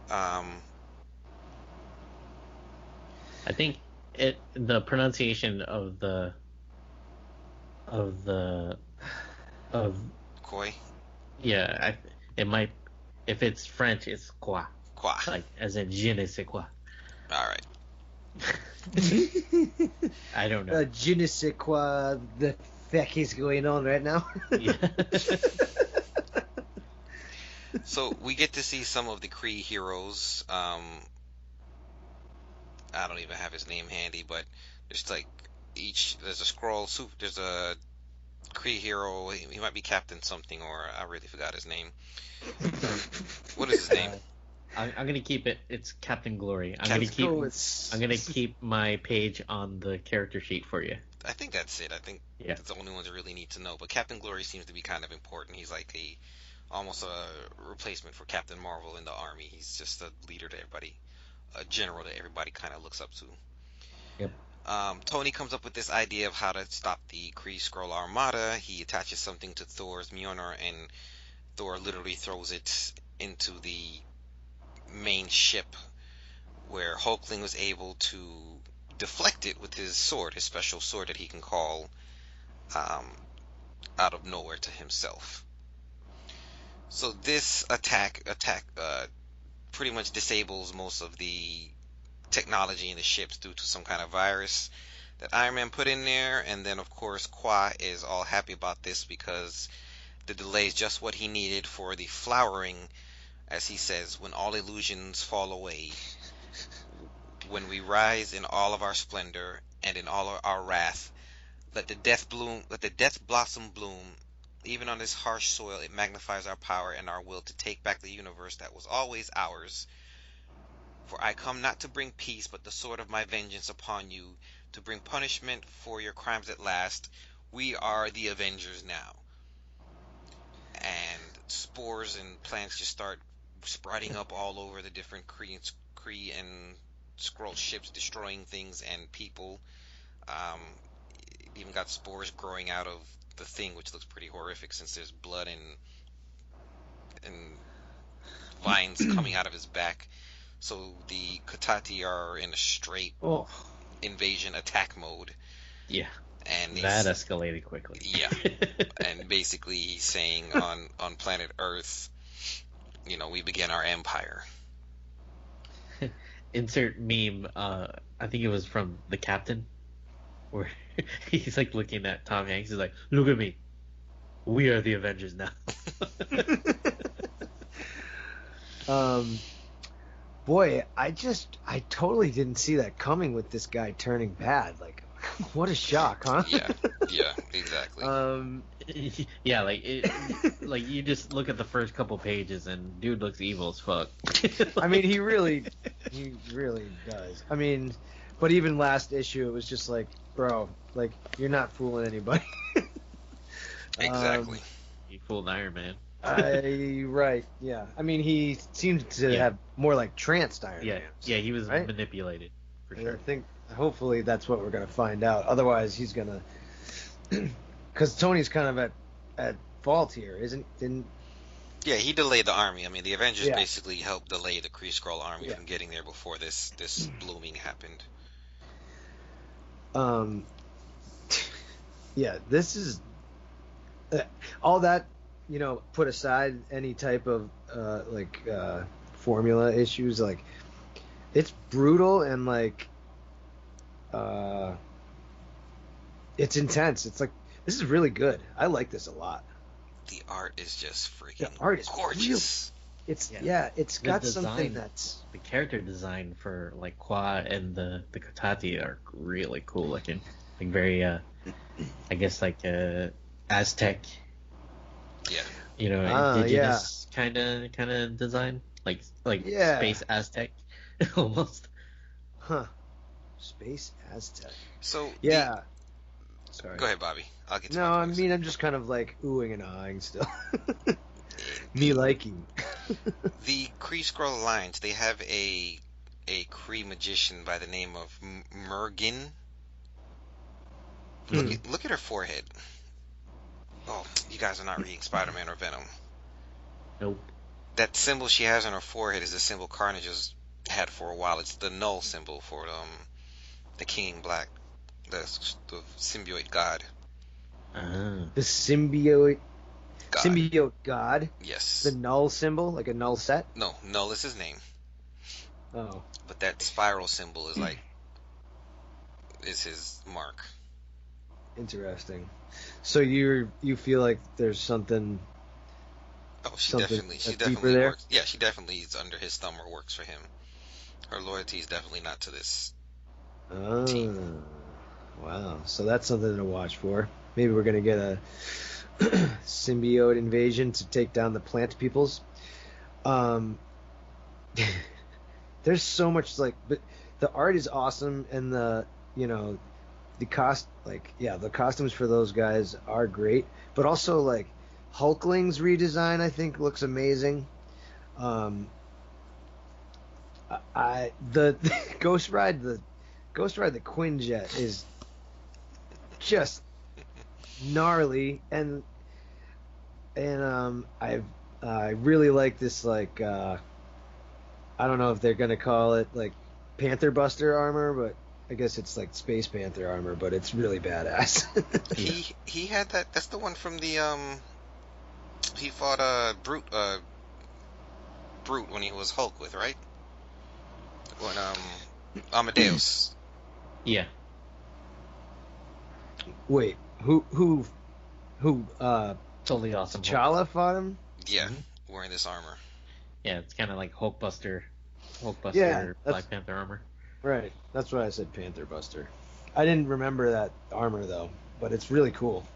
S3: I think the pronunciation of
S2: Koi.
S3: Yeah, it might. If it's French, it's quoi.
S2: Quoi.
S3: Like as in je ne sais quoi.
S2: All right.
S3: I don't know.
S1: Je ne sais quoi the fuck is going on right now.
S3: Yeah.
S2: So we get to see some of the Kree heroes. I don't even have his name handy, but there's like there's a Skrull, there's a Kree hero. He might be Captain something, or I really forgot his name. What is his name?
S3: I'm gonna keep it. It's Captain Glory. I'm gonna keep my page on the character sheet for you.
S2: I think that's it. I think that's the only ones I really need to know. But Captain Glory seems to be kind of important. He's like almost a replacement for Captain Marvel in the army. He's just a leader to everybody, a general that everybody kind of looks up to.
S3: Yep.
S2: Tony comes up with this idea of how to stop the Kree Skrull Armada. He attaches something to Thor's Mjolnir, and Thor literally throws it into the main ship, where Hulkling was able to deflect it with his sword, his special sword that he can call out of nowhere to himself. So this attack pretty much disables most of the technology in the ships due to some kind of virus that Iron Man put in there. And then of course Qua is all happy about this because the delay is just what he needed for the flowering as he says, when all illusions fall away, when we rise in all of our splendor and in all of our wrath, let the death blossom bloom. Even on this harsh soil, it magnifies our power and our will to take back the universe that was always ours. For I come not to bring peace, but the sword of my vengeance upon you, to bring punishment for your crimes at last. We are the Avengers now. And spores and plants just start sprouting up all over the different Kree and Skrull ships, destroying things and people. Even got spores growing out of the Thing, which looks pretty horrific since there's blood and vines coming out of his back. So the Kotati are in a straight invasion attack mode.
S3: Yeah.
S2: And
S3: that escalated quickly.
S2: Yeah. And basically he's saying on planet Earth, we begin our empire.
S3: Insert meme, I think it was from the Captain, where he's like looking at Tom Hanks. He's like, "Look at me. We are the Avengers now."
S1: Boy, I totally didn't see that coming with this guy turning bad. Like, what a shock, huh?
S2: Yeah, exactly.
S3: Yeah, like you just look at the first couple pages and dude looks evil as fuck.
S1: I mean, he really does. I mean, but even last issue, it was just like, bro, like, you're not fooling anybody.
S2: Exactly.
S3: He fooled Iron Man.
S1: Right, yeah. I mean, he seemed to have more like tranced Iron Man.
S3: Yeah, he was manipulated, for sure.
S1: I think, hopefully, that's what we're going to find out. Otherwise, he's going to... Because Tony's kind of at fault here, didn't...
S2: Yeah, he delayed the army. I mean, the Avengers basically helped delay the Kree Skrull army from getting there before this blooming happened.
S1: Yeah, this is... all that... put aside any type of formula issues, like, it's brutal and like it's intense. It's like, this is really good. I like this a lot.
S2: The art is just freaking
S1: the art is
S2: gorgeous.
S1: It's it's got something that's...
S3: The character design for like Qua and the Kotati are really cool looking. Like very I guess like Aztec.
S2: Yeah.
S3: Indigenous kind of design, like space Aztec, almost.
S1: Huh. Space Aztec.
S2: So
S1: sorry.
S2: Go ahead, Bobby. I'll get to
S1: No, I mean, I'm just kind of like oohing and ahhing still. Me liking.
S2: The Kree Skrull Alliance, they have a Kree magician by the name of Mergin. Look at her forehead. Oh, you guys are not reading Spider-Man or Venom.
S3: Nope.
S2: That symbol she has on her forehead is the symbol Carnage has had for a while. It's the null symbol for the King in Black, the symbiote god.
S1: The symbiote god. Symbiote god?
S2: Yes.
S1: The null symbol, like a null set?
S2: No, null is his name.
S1: Oh.
S2: But that spiral symbol is is his mark.
S1: Interesting. So you feel like there's something?
S2: Oh, she definitely
S1: there?
S2: works. Yeah, she definitely is under his thumb or works for him. Her loyalty is definitely not to this team.
S1: Wow. So that's something to watch for. Maybe we're gonna get a symbiote invasion to take down the plant peoples. There's so much but the art is awesome, and the costumes for those guys are great, but also like Hulkling's redesign, I think, looks amazing. The Ghost Ride the Quinjet is just gnarly, and I really like this, like, I don't know if they're gonna call it like Panther Buster armor, but I guess it's like Space Panther armor, but it's really badass.
S2: He had that. That's the one from the he fought Brute when he was Hulk with, right? When Amadeus.
S3: Yeah.
S1: Wait, who
S3: totally awesome.
S1: T'Challa fought him?
S2: Yeah, wearing this armor.
S3: Yeah, it's kind of like Hulkbuster,
S1: Yeah,
S3: Black Panther armor.
S1: Right, that's why I said Panther Buster. I didn't remember that armor though, but it's really cool.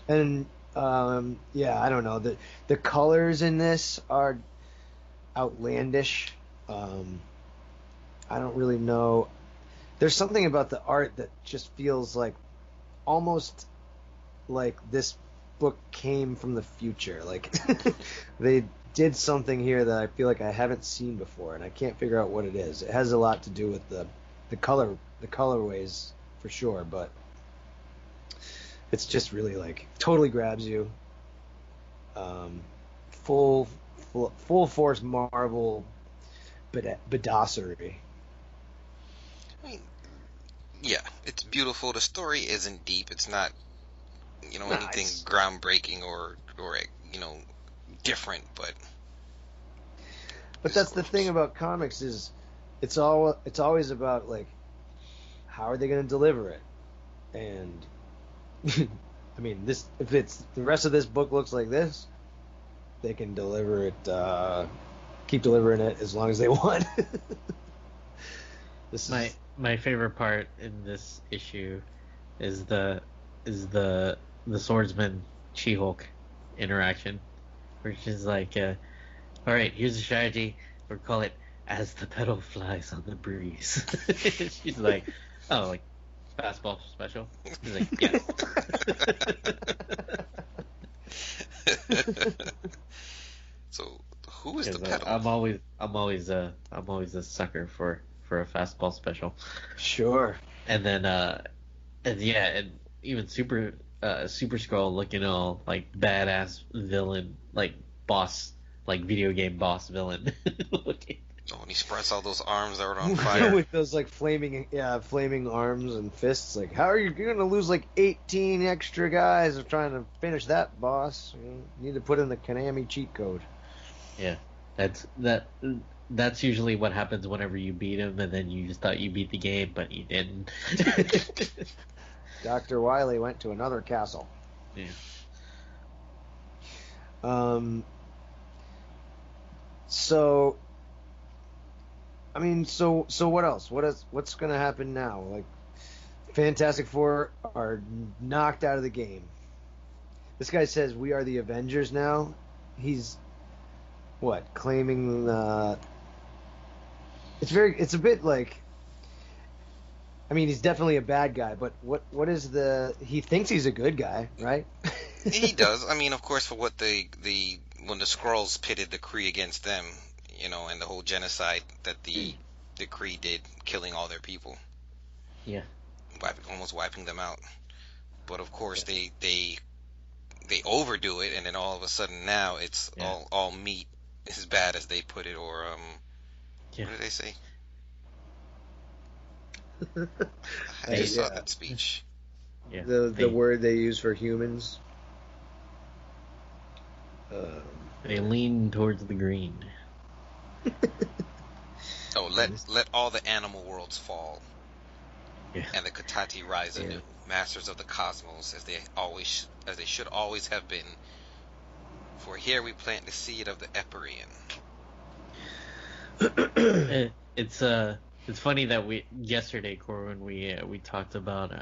S1: And yeah, I don't know, the colors in this are outlandish. I don't really know. There's something about the art that just feels like almost like this book came from the future. Like they did something here that I feel like I haven't seen before, and I can't figure out what it is. It has a lot to do with the colorways for sure, but it's just really like totally grabs you. Full force Marvel badassery.
S2: I mean, yeah, it's beautiful. The story isn't deep. It's not, anything groundbreaking or different, but
S1: that's the thing about comics is it's always about like how are they going to deliver it, and I mean if it's the rest of this book looks like this, they can deliver it, keep delivering it as long as they want.
S3: My favorite part in this issue is the swordsman She-Hulk interaction, which is like, all right, here's a strategy. We'll call it "As the Petal Flies on the Breeze." She's like, oh, like fastball special. He's like, yeah.
S2: So who is the petal?
S3: I'm always a sucker for a fastball special.
S1: Sure.
S3: And then and even Super Skrull looking all like badass villain, like boss, like video game boss villain looking.
S2: Oh, and he spreads all those arms that were on fire.
S1: With those like flaming arms and fists. Like, how are you going to lose like 18 extra guys of trying to finish that boss? You need to put in the Konami cheat code.
S3: Yeah, that's usually what happens whenever you beat him, and then you just thought you beat the game, but you didn't.
S1: Dr. Wily went to another castle.
S3: Yeah.
S1: So, I mean, so what else? What's going to happen now? Like, Fantastic Four are knocked out of the game. This guy says we are the Avengers now. He's claiming it's a bit like, I mean, he's definitely a bad guy, but what is he thinks he's a good guy, right?
S2: He does. I mean, of course, for what when the Skrulls pitted the Kree against them, and the whole genocide that the Kree did, killing all their people.
S3: Yeah.
S2: Almost wiping them out. But of course they overdo it, and then all of a sudden now it's all meat as bad as they put it, or what did they say? I just saw that speech.
S1: Yeah. The word they use for humans.
S3: They lean towards the green.
S2: Oh, let all the animal worlds fall, and the Katati rise anew, masters of the cosmos, as they should always have been. For here we plant the seed of the Empyrean.
S3: It's funny that yesterday, Corwin, we talked about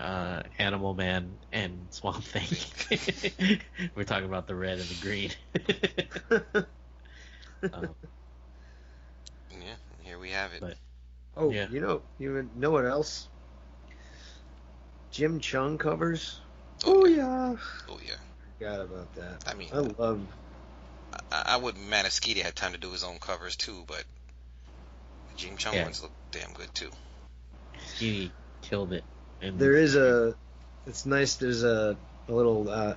S3: Animal Man and Swamp Thing. We're talking about the red and the green.
S2: Yeah, here we have it.
S3: But,
S1: you know what else? Jim Chung covers.
S2: Oh yeah.
S1: Forgot about that.
S2: I mean, I would. Manaskidi had time to do his own covers too, but Jim Chung ones look damn good too.
S3: He killed it. And
S1: it's nice. There's a little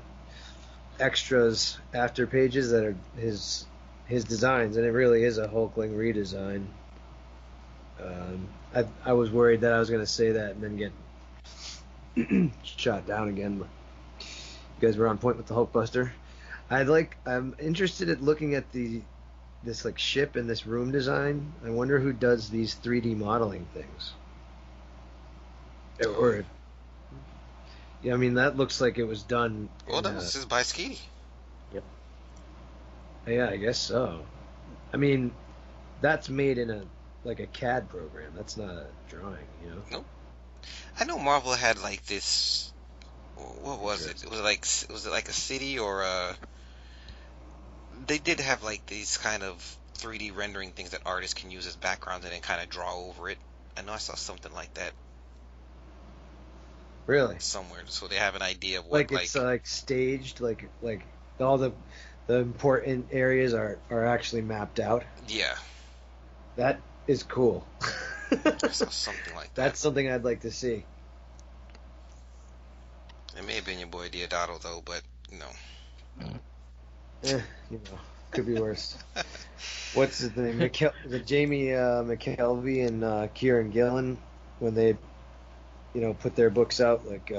S1: extras after pages that are his designs, and it really is a Hulkling redesign. I was worried that I was going to say that and then get shot down again, but you guys were on point with the Hulkbuster. I'm interested in looking at this like ship and this room design. I wonder who does these 3D modeling things. I mean, that looks like it was done.
S2: Well, that was just by Skeety.
S3: Yep.
S1: Yeah, I guess so. I mean, that's made in a CAD program. That's not a drawing, you know.
S2: Nope. I know Marvel had like this. What was it? Was it like a city or a? They did have like these kind of 3D rendering things that artists can use as backgrounds and then kind of draw over it. I know I saw something like that.
S1: Really?
S2: Somewhere, so they have an idea of what
S1: it's staged, like all the important areas are actually mapped out.
S2: Yeah.
S1: That is cool.
S2: I saw something like that.
S1: That's something I'd like to see.
S2: It may have been your boy Diodato though, but you know.
S1: You know, could be worse. What's his name? The Jamie McKelvey and Kieran Gillen, when they, put their books out, like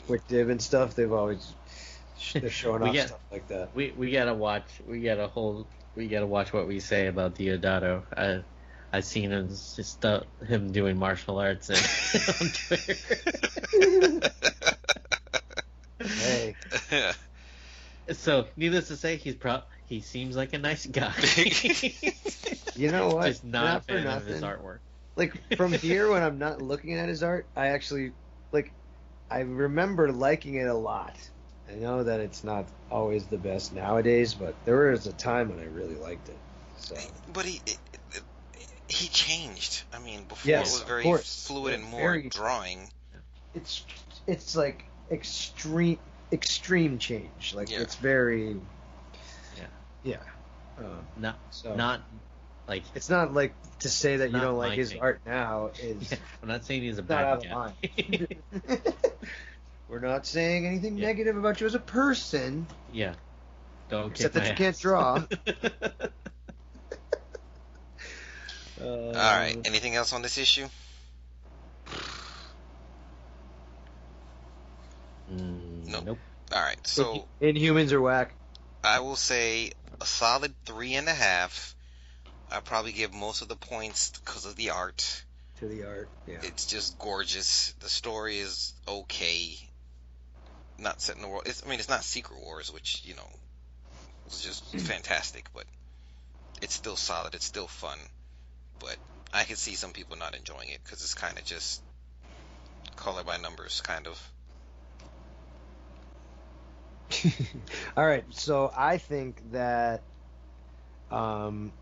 S1: Wick Div and stuff, they've always they're showing off stuff like that.
S3: We gotta watch. We gotta watch what we say about Diodato. I've seen him doing martial arts on Twitter.
S1: Hey.
S3: So, needless to say, he seems like a nice guy.
S1: You know what?
S3: Just not a fan of his artwork.
S1: Like, from here, when I'm not looking at his art, I actually, I remember liking it a lot. I know that it's not always the best nowadays, but there was a time when I really liked it. So.
S2: But he changed. I mean, before it was very fluid and more drawing.
S1: It's like extreme change. Like it's very
S3: not like
S1: it's not like to say that you don't like his art now is.
S3: Yeah, I'm not saying he's a bad guy.
S1: We're not saying anything negative about you as a person.
S3: Yeah. Don't
S1: except that you can't draw.
S2: All right. Anything else on this issue? Nope. All right. So
S1: Inhumans are whack.
S2: I will say a solid 3.5. I probably give most of the points because of the art.
S1: To the art, yeah.
S2: It's just gorgeous. The story is okay. Not set in the world. It's not Secret Wars, which was just fantastic, but it's still solid. It's still fun. But I can see some people not enjoying it because it's kind of just color by numbers, kind of.
S1: All right, so I think that, Corwin,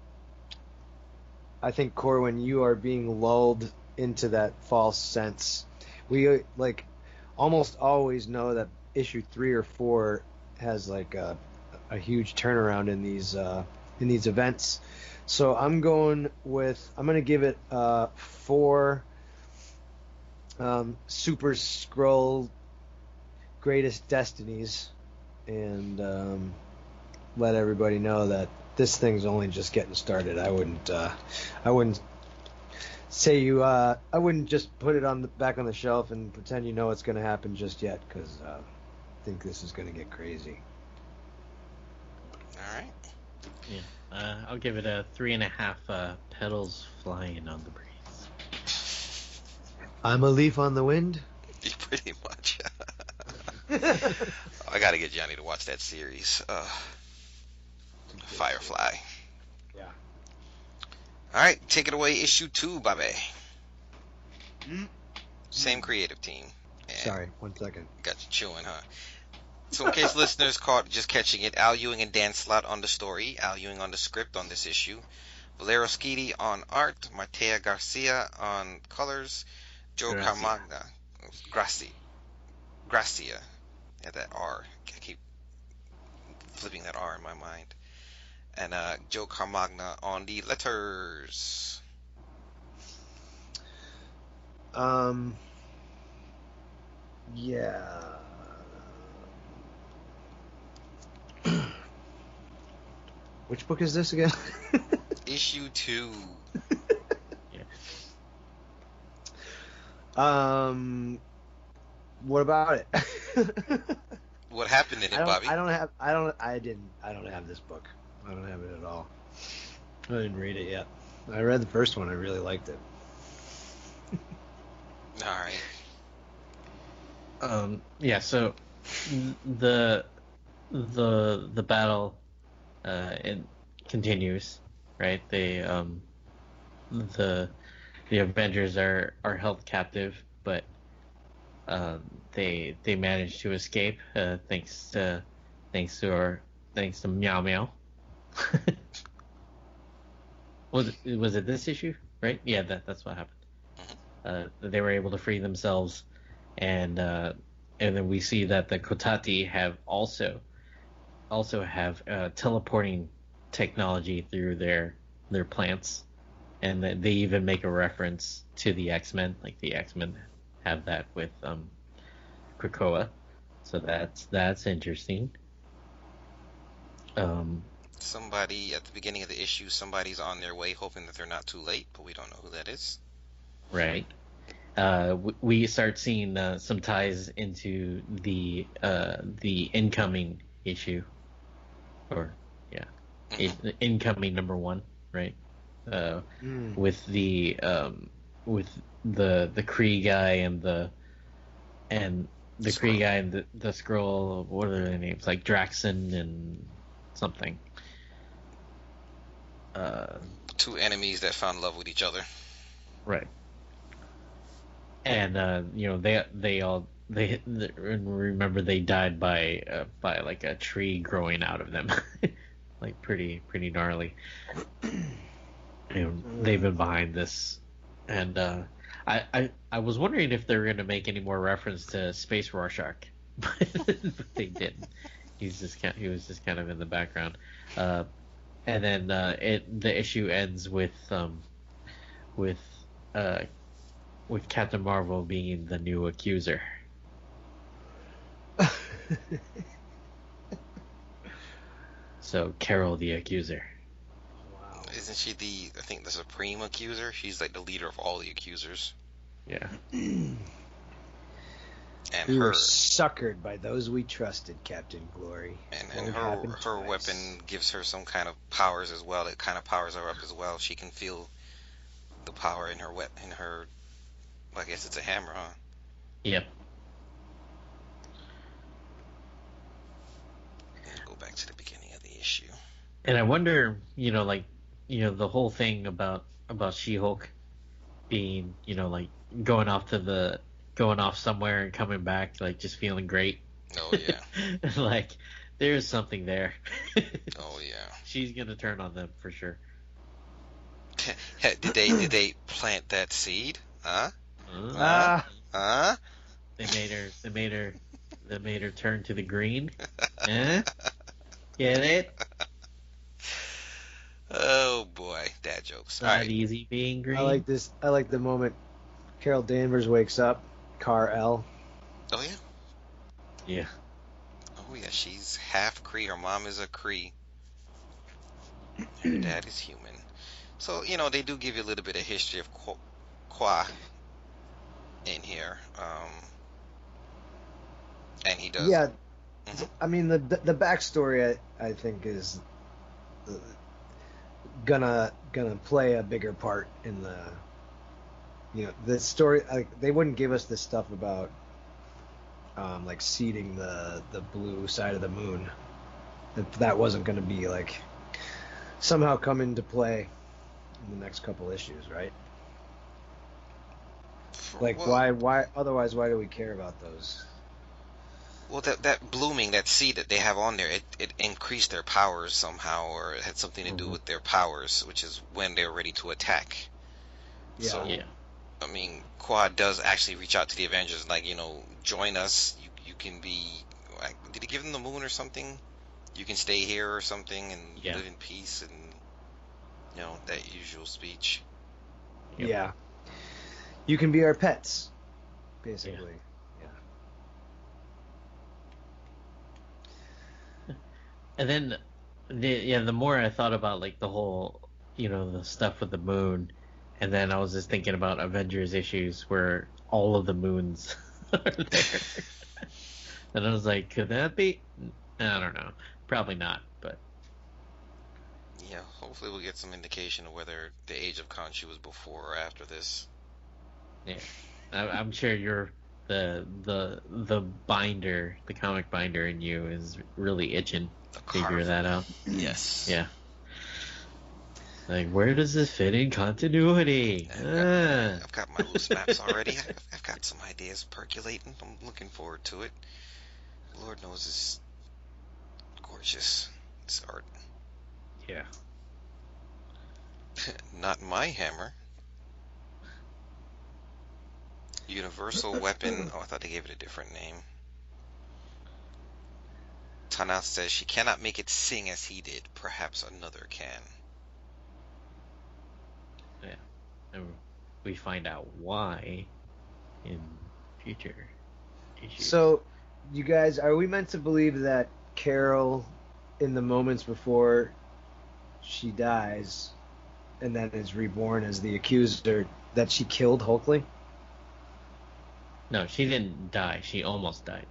S1: you are being lulled into that false sense. We almost always know that issue 3 or 4 has a huge turnaround in these events. So I'm going to give it 4 Super Skrull Greatest Destinies, and let everybody know that this thing's only just getting started. I wouldn't say I wouldn't just put it back on the shelf and pretend you know what's going to happen just yet, because I think this is going to get crazy.
S2: All right.
S3: Yeah, I'll give it a 3.5 petals flying on the breeze.
S1: I'm a leaf on the wind.
S2: Pretty much. I gotta get Johnny to watch that series. Firefly.
S1: Yeah.
S2: Alright, take it away, issue 2, Bobby. Same creative team.
S1: Sorry, 1 second.
S2: Got you chewing, huh? So in case listeners caught just catching it, Al Ewing and Dan Slott on the story, Al Ewing on the script on this issue, Valero Schiti on art, Matea Garcia on colors, Joe Caramagna, Gracia. Yeah, that R. I keep flipping that R in my mind. And Joe Caramagna on the letters.
S1: Yeah. Which book is this again?
S2: Issue 2.
S1: What about it?
S2: What happened in it, Bobby?
S1: I don't have this book. I don't have it at all. I didn't read it yet. I read the first one. I really liked it.
S2: All
S3: right. Yeah. So the battle it continues. right? The Avengers are held captive, but they managed to escape thanks to Meow Meow. was it this issue, right? Yeah, that's what happened. They were able to free themselves, and then we see that the Kotati have also have teleporting technology through their plants, and they even make a reference to the X-Men, like the X-Men have that with Krakoa, so that's interesting.
S2: Somebody at the beginning of the issue, somebody's on their way hoping that they're not too late, but we don't know who that is.
S3: Right. We start seeing some ties into the incoming issue, or incoming #1, right? With the Kree guy and the Kree guy and the Skrull. What are their names? Like Draxon and something.
S2: Two enemies that found love with each other.
S3: Right. And they remember they died by like a tree growing out of them, like pretty gnarly. They've been behind this, and I was wondering if they were going to make any more reference to Space Rorschach, but they didn't. He was just kind of in the background. And then the issue ends with Captain Marvel being the new accuser. So Carol the Accuser.
S2: Wow. Isn't she I think the Supreme Accuser? She's like the leader of all the accusers.
S3: Yeah.
S1: And we were suckered by those we trusted, Captain Glory.
S2: And her weapon gives her some kind of powers as well. It kind of powers her up as well. She can feel the power in her weapon. Well, I guess it's a hammer, huh?
S3: Yep.
S2: Let's go back to the beginning of the issue.
S3: And I wonder, the whole thing about She-Hulk being, like going off somewhere and coming back, like just feeling great.
S2: Oh yeah.
S3: Like there's something there.
S2: Oh yeah.
S3: She's gonna turn on them for sure.
S2: Did they plant that seed? Huh?
S3: They made her turn to the green. Get it?
S2: Oh boy, dad jokes.
S3: Not right. Easy being green.
S1: I like this. I like the moment Carol Danvers wakes up. Kar-El.
S2: Oh yeah.
S3: Yeah.
S2: Oh yeah, she's half Kree. Her mom is a Kree. Her dad is human. So they do give you a little bit of history of Qua in here. And he does.
S1: Yeah. Mm-hmm. I mean the backstory I think is gonna play a bigger part in the story. Like they wouldn't give us this stuff about like seeding the blue side of the moon. That wasn't going to be like somehow come into play in the next couple issues, right? Like why otherwise why do we care about those?
S2: Well, that blooming, that seed that they have on there, it increased their powers somehow, or it had something to do with their powers, which is when they're ready to attack.
S1: Yeah.
S2: So, I mean, Quad does actually reach out to the Avengers, like, join us. You can be, like, did he give them the moon or something? You can stay here or something and live in peace, and that usual speech.
S1: Yep. Yeah. You can be our pets, basically.
S3: And then, the more I thought about like the whole, the stuff with the moon, and then I was just thinking about Avengers issues where all of the moons are there, and I was like, could that be? I don't know, probably not, but
S2: yeah, hopefully we'll get some indication of whether the age of Konshu was before or after this.
S3: Yeah, I'm sure you're. The binder, the comic binder in you is really itching to figure that out.
S2: Yes.
S3: Yeah. Like, where does this fit in continuity?
S2: I've got my loose maps already. I've got some ideas percolating. I'm looking forward to it. Lord knows it's gorgeous. This art.
S3: Yeah.
S2: Not my hammer. Universal weapon. Oh, I thought they gave it a different name. Tana says she cannot make it sing as he did. Perhaps another can.
S3: Yeah. And we find out why in future issues.
S1: So, you guys, are we meant to believe that Carol, in the moments before she dies and then is reborn as the accuser, that she killed Hulkling?
S3: No, she didn't die. She almost died.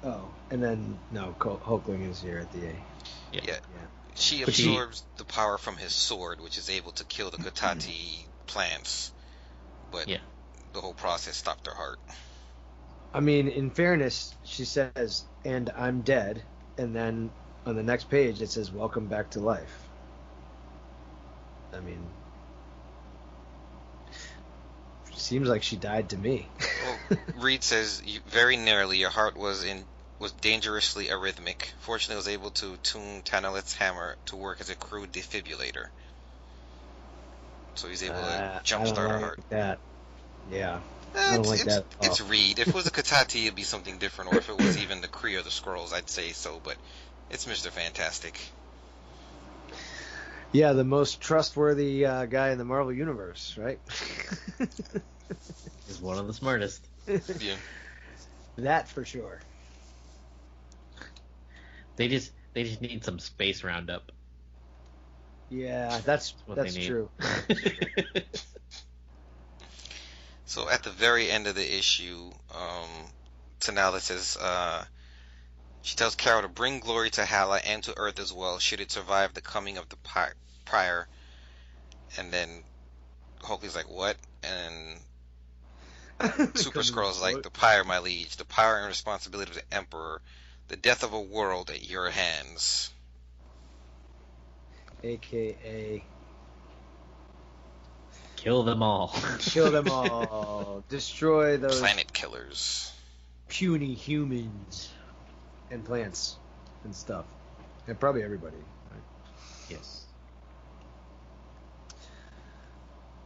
S1: Oh, and then, no, Hulkling is here at the A.
S2: Yeah. She absorbs the power from his sword, which is able to kill the Kotati plants. But the whole process stopped her heart.
S1: I mean, in fairness, she says, and I'm dead, and then on the next page it says, welcome back to life. I mean, seems like she died to me.
S2: Well, Reed says, very nearly, your heart was dangerously arrhythmic. Fortunately, I was able to tune Tanalit's hammer to work as a crude defibrillator. So he's able to jumpstart her heart.
S1: That. Yeah. I don't like that.
S2: It's Reed. If it was a Kotati, it'd be something different. Or if it was even the Kree or the Skrulls, I'd say so. But it's Mr. Fantastic.
S1: Yeah, the most trustworthy guy in the Marvel Universe, right?
S3: He's one of the smartest.
S2: Yeah.
S1: That for sure.
S3: They just need some space roundup.
S1: Yeah, that's true.
S2: So at the very end of the issue, Tanala says, she tells Carol to bring glory to Hala and to Earth as well, should it survive the coming of the Pyre. And then Hulkling's like, what? And Super Skrull's like, the Pyre, my liege, the power and responsibility of the Emperor, the death of a world at your hands.
S1: AKA...
S3: kill them all.
S1: Kill them all. Destroy those...
S2: planet killers.
S1: Puny humans. And plants. And stuff. And probably everybody. Right?
S3: Yes.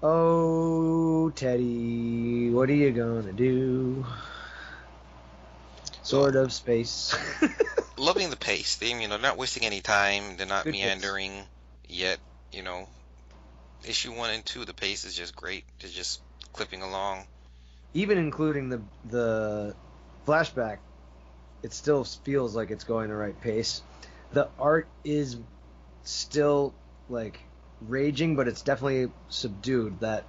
S1: Oh, Teddy, what are you gonna do? Sword of space.
S2: Loving the pace. They're not wasting any time. They're not
S1: Good
S2: meandering yet. Issue 1 and 2, the pace is just great. They're just clipping along.
S1: Even including the flashback, it still feels like it's going the right pace. The art is still like raging, but it's definitely subdued. That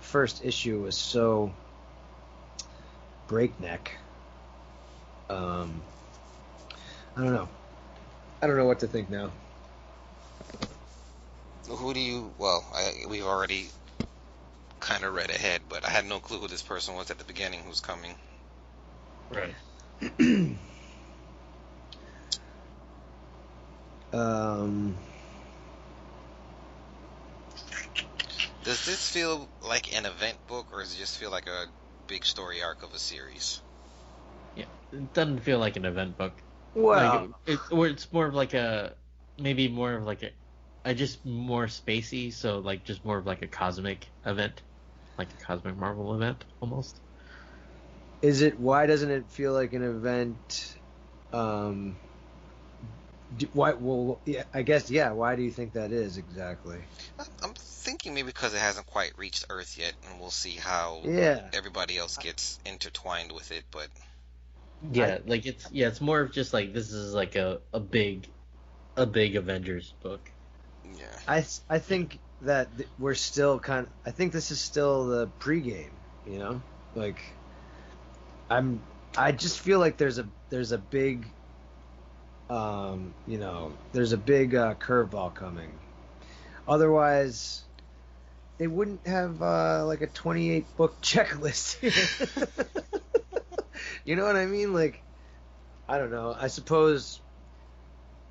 S1: first issue was so breakneck. I don't know. I don't know what to think now.
S2: Who do you... Well, we've already kind of read ahead, but I had no clue who this person was at the beginning who's coming.
S3: Right.
S2: Does this feel like an event book, or does it just feel like a big story arc of a series?
S3: Yeah, it doesn't feel like an event book.
S1: Well,
S3: it's more of like maybe more of like a just more spacey, so like just more of like a cosmic event, like a cosmic Marvel event almost.
S1: Why doesn't it feel like an event? Why? Well, yeah, I guess, yeah. Why do you think that is exactly?
S2: I'm thinking maybe because it hasn't quite reached Earth yet, and we'll see how everybody else gets intertwined with it. But
S3: yeah, it's more of just like this is like a big Avengers book.
S2: Yeah,
S1: I think that we're still I think this is still the pregame. Like I just feel like there's a big there's a big curveball coming. Otherwise, they wouldn't have like a 28 book checklist here. You know what I mean? Like, I don't know. I suppose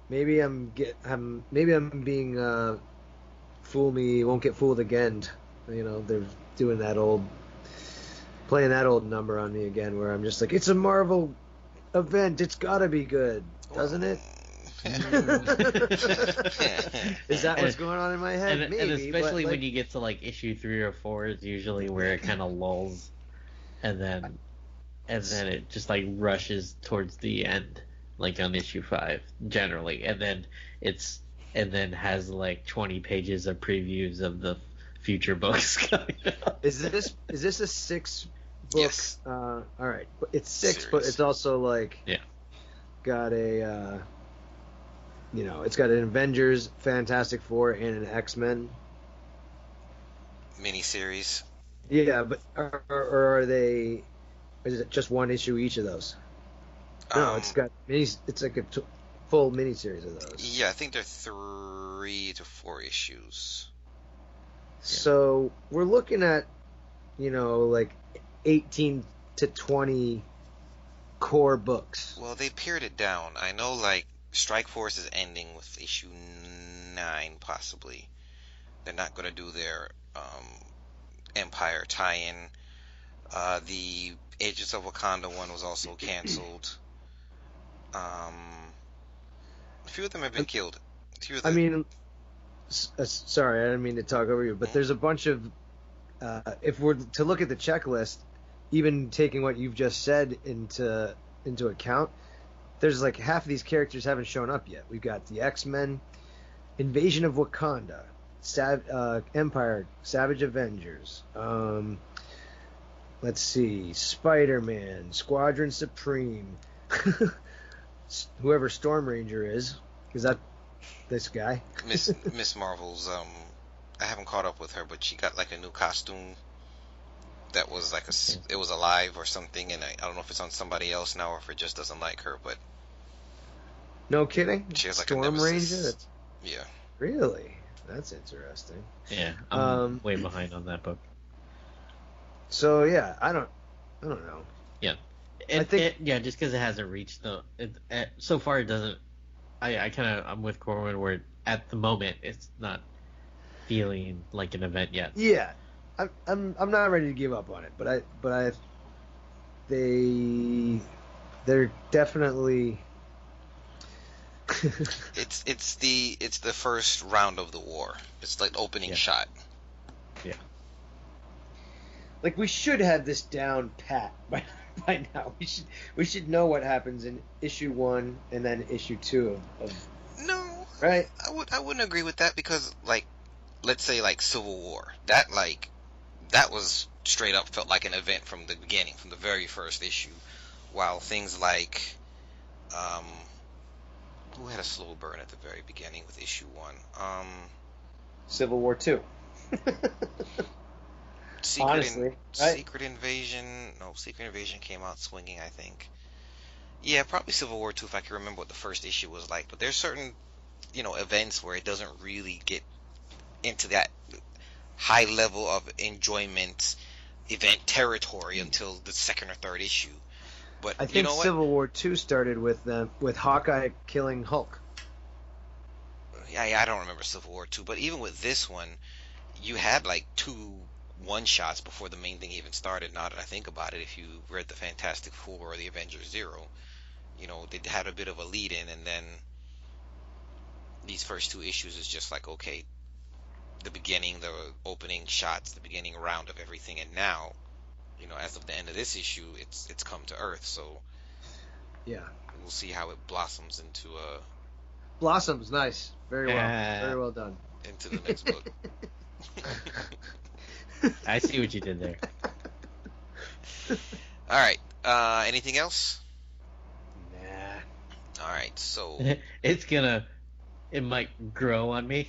S1: maybe I'm being fool me, won't get fooled again. You know, they're doing playing that old number on me again, where I'm just like, it's a Marvel event, it's gotta be good, doesn't it? Is that what's going on in my head?
S3: Maybe, and especially when you get to like issue 3 or 4 is usually where it kind of lulls, and then it just like rushes towards the end, like on issue 5 generally, and then has like 20 pages of previews of the future books coming out.
S1: Is this a 6 book?
S2: Yes.
S1: All right, it's 6,
S2: Series.
S1: but it's also like got a it's got an Avengers, Fantastic Four, and an X-Men
S2: miniseries.
S1: Yeah, but are they? Is it just one issue each of those? No, it's got it's like a full miniseries of those.
S2: Yeah, I think they're 3 to 4 issues.
S1: So we're looking at, like 18 to 20 core books.
S2: Well, they pared it down. I know, like, Strikeforce is ending with issue 9, possibly. They're not going to do their Empyre tie-in. The Agents of Wakanda one was also canceled. A few of them have been killed.
S1: I mean, sorry, I didn't mean to talk over you, but there's a bunch of, if we're to look at the checklist, even taking what you've just said into account, there's like half of these characters haven't shown up yet. We've got the X-Men, Invasion of Wakanda, Empyre, Savage Avengers, let's see, Spider-Man, Squadron Supreme, whoever Storm Ranger is that this guy?
S2: Miss Marvel's, I haven't caught up with her, but she got like a new costume that was like it was alive or something, and I don't know if it's on somebody else now or if it just doesn't like her, but
S1: no kidding.
S2: She has like
S1: Storm
S2: a
S1: Ranger.
S2: Yeah.
S1: Really? That's interesting.
S3: Yeah, I'm way behind on that book.
S1: So yeah, I don't know.
S3: Yeah, I think just because it hasn't reached so far it doesn't. I'm with Corwin where at the moment it's not feeling like an event yet.
S1: Yeah, I'm not ready to give up on it, but they're definitely.
S2: It's the first round of the war. It's like opening shot.
S3: Yeah.
S1: Like we should have this down pat by now. We should know what happens in issue 1 and then issue 2 of
S2: No.
S1: Right?
S2: I wouldn't agree with that because like let's say like Civil War. That was straight up felt like an event from the beginning, from the very first issue. While things like who had a slow burn at the very beginning with issue 1?
S1: Civil War 2.
S2: Secret Invasion. No, Secret Invasion came out swinging, I think. Yeah, probably Civil War 2 if I can remember what the first issue was like. But there's certain, events where it doesn't really get into that high level of enjoyment event territory until the second or third issue. But
S1: I think Civil War 2 started with Hawkeye killing Hulk.
S2: Yeah, I don't remember Civil War 2, but even with this one, you had like 2 one-shots before the main thing even started. Now that I think about it, if you read the Fantastic Four or the Avengers Zero, they had a bit of a lead-in, and then these first 2 issues is just like, okay, the beginning, the opening shots, the beginning round of everything, and now, as of the end of this issue, it's come to Earth, so
S1: yeah,
S2: we'll see how it blossoms into a...
S1: Blossoms, nice. Very well done.
S2: Into the next book.
S3: I see what you did there.
S2: Alright, anything else?
S1: Nah.
S2: Alright, so...
S3: It might grow on me.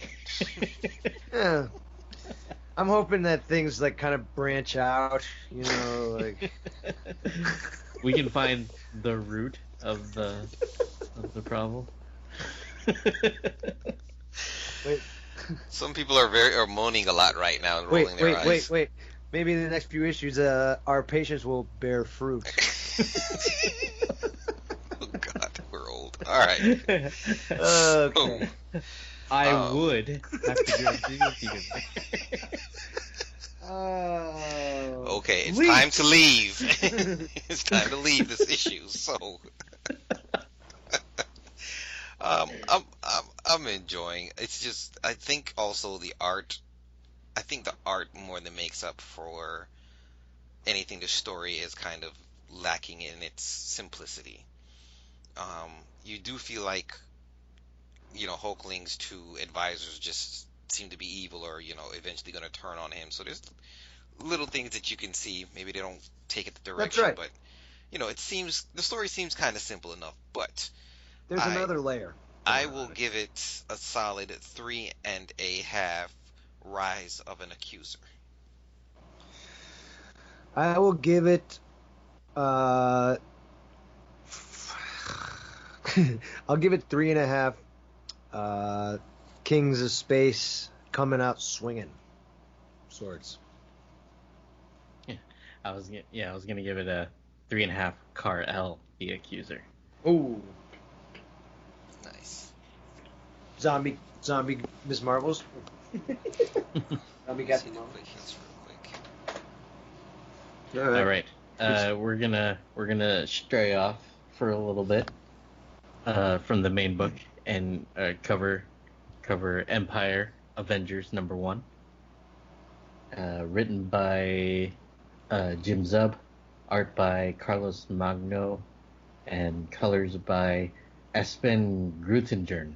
S1: Yeah. I'm hoping that things like kind of branch out, like...
S3: We can find the root of the problem.
S1: Wait.
S2: Some people are moaning a lot right now and rolling their eyes.
S1: Wait. Maybe in the next few issues, our patience will bear fruit.
S2: Oh God, we're old. All right.
S1: Okay.
S3: I would have to agree with you.
S2: Okay, it's time to leave. It's time to leave this issue. So, I'm enjoying. It's just, I think also the art. I think the art more than makes up for anything. The story is kind of lacking in its simplicity. You do feel like, Hulkling's two advisors just seem to be evil, or eventually going to turn on him. So there's little things that you can see. Maybe they don't take it the direction,
S1: That's right.
S2: but the story seems kind of simple enough. But
S1: there's another layer.
S2: I will give it a solid 3.5 Rise of an Accuser.
S1: I will give it. I'll give it 3.5. Kings of Space coming out swinging swords.
S3: I was gonna give it a 3.5. Kal-El, the Accuser.
S1: Ooh.
S2: Nice.
S1: Zombie Ms. Marvels. Zombie Captain Marvel.
S3: All right. We're gonna stray off for a little bit from the main book and cover Empyre Avengers #1. Written by Jim Zub, art by Carlos Magno, and colors by Espen Grutengern.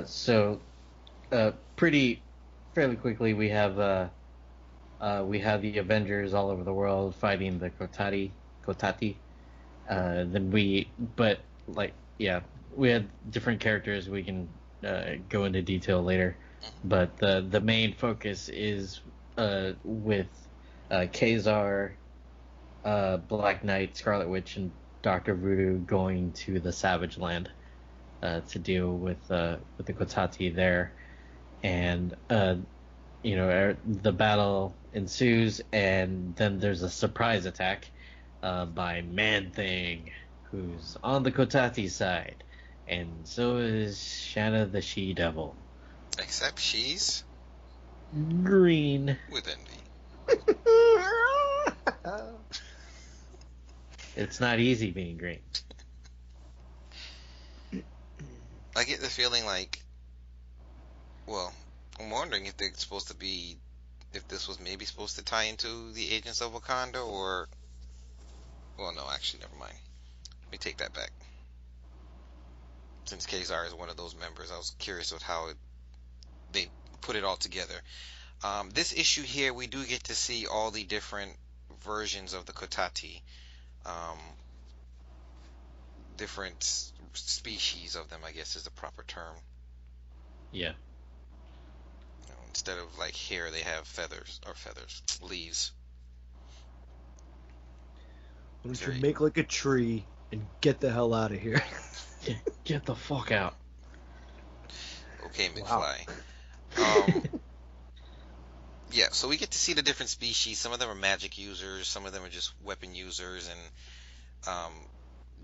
S3: So fairly quickly, we have the Avengers all over the world fighting the Kotati. We had different characters. We can go into detail later, but the main focus is with Kazar, Black Knight, Scarlet Witch, and Dr. Voodoo going to the Savage Land to deal with the Kotati there, and the battle ensues, and then there's a surprise attack by Man-Thing, who's on the Kotati side, and so is Shanna the She-Devil.
S2: Except she's
S3: green
S2: with envy.
S3: It's not easy being green.
S2: I get the feeling like, I'm wondering if they're supposed to be, if this was maybe supposed to tie into the Agents of Wakanda, or, no, actually, never mind. Let me take that back. Since Kazar is one of those members, I was curious with how they put it all together. This issue here, we do get to see all the different versions of the Kotati. Different species of them, I guess, is the proper term.
S3: Yeah.
S2: Instead of like hair, they have leaves.
S1: Why don't you make like a tree and get the hell out of here?
S3: Get the fuck out.
S2: Okay, McFly. Wow. Yeah, so we get to see the different species. Some of them are magic users, some of them are just weapon users, and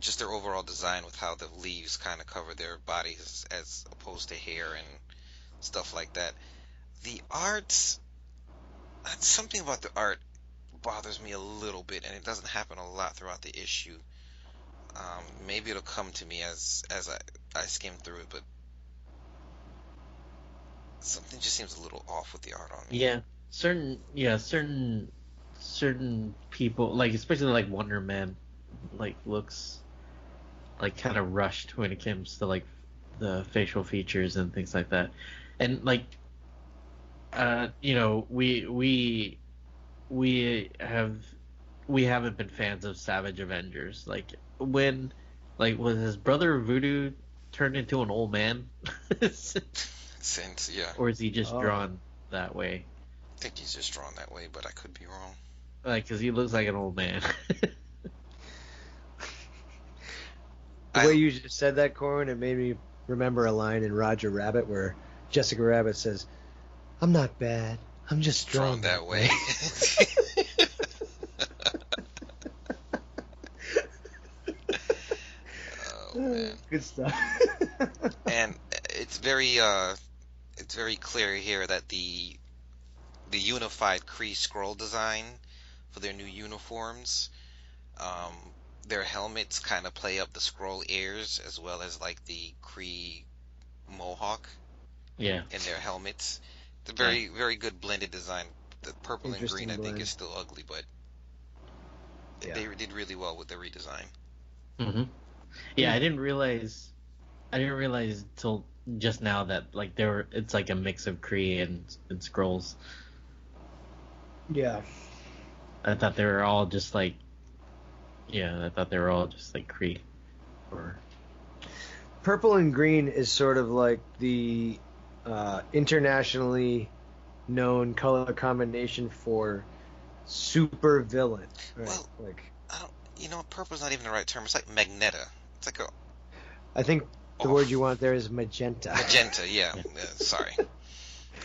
S2: just their overall design with how the leaves kind of cover their bodies as opposed to hair and stuff like that. The art, something about the art bothers me a little bit, and it doesn't happen a lot throughout the issue. Maybe it'll come to me as I skim through it, but something just seems a little off with the art on me.
S3: Yeah, certain people, like especially like Wonder Man, like looks like kind of rushed when it comes to like the facial features and things like that, and like we haven't been fans of Savage Avengers. Like when, like, was his brother Voodoo turned into an old man?
S2: Since, yeah.
S3: Or is he just drawn that way?
S2: I think he's just drawn that way, but I could be wrong.
S3: Like, because he looks like an old man.
S1: The way you just said that, Corin, it made me remember a line in Roger Rabbit where Jessica Rabbit says, "I'm not bad. I'm just drawn
S2: that way."
S1: Good stuff.
S2: And it's very clear here that the unified Kree Skrull design for their new uniforms, their helmets kind of play up the Skrull ears as well as like the Kree mohawk.
S3: Yeah.
S2: In their helmets. It's a very, very good blended design. The purple and green, I think, is still ugly, but they did really well with the redesign.
S3: Mm-hmm. Yeah, I didn't realize till just now that like it's like a mix of Kree and Skrulls.
S1: Yeah.
S3: I thought they were all just like Kree. Or
S1: purple and green is sort of like the internationally known color combination for super villain. Right?
S2: Well, like purple's not even the right term. It's like Magneta. It's like
S1: I think the word you want there is magenta.
S2: Magenta, yeah. Sorry.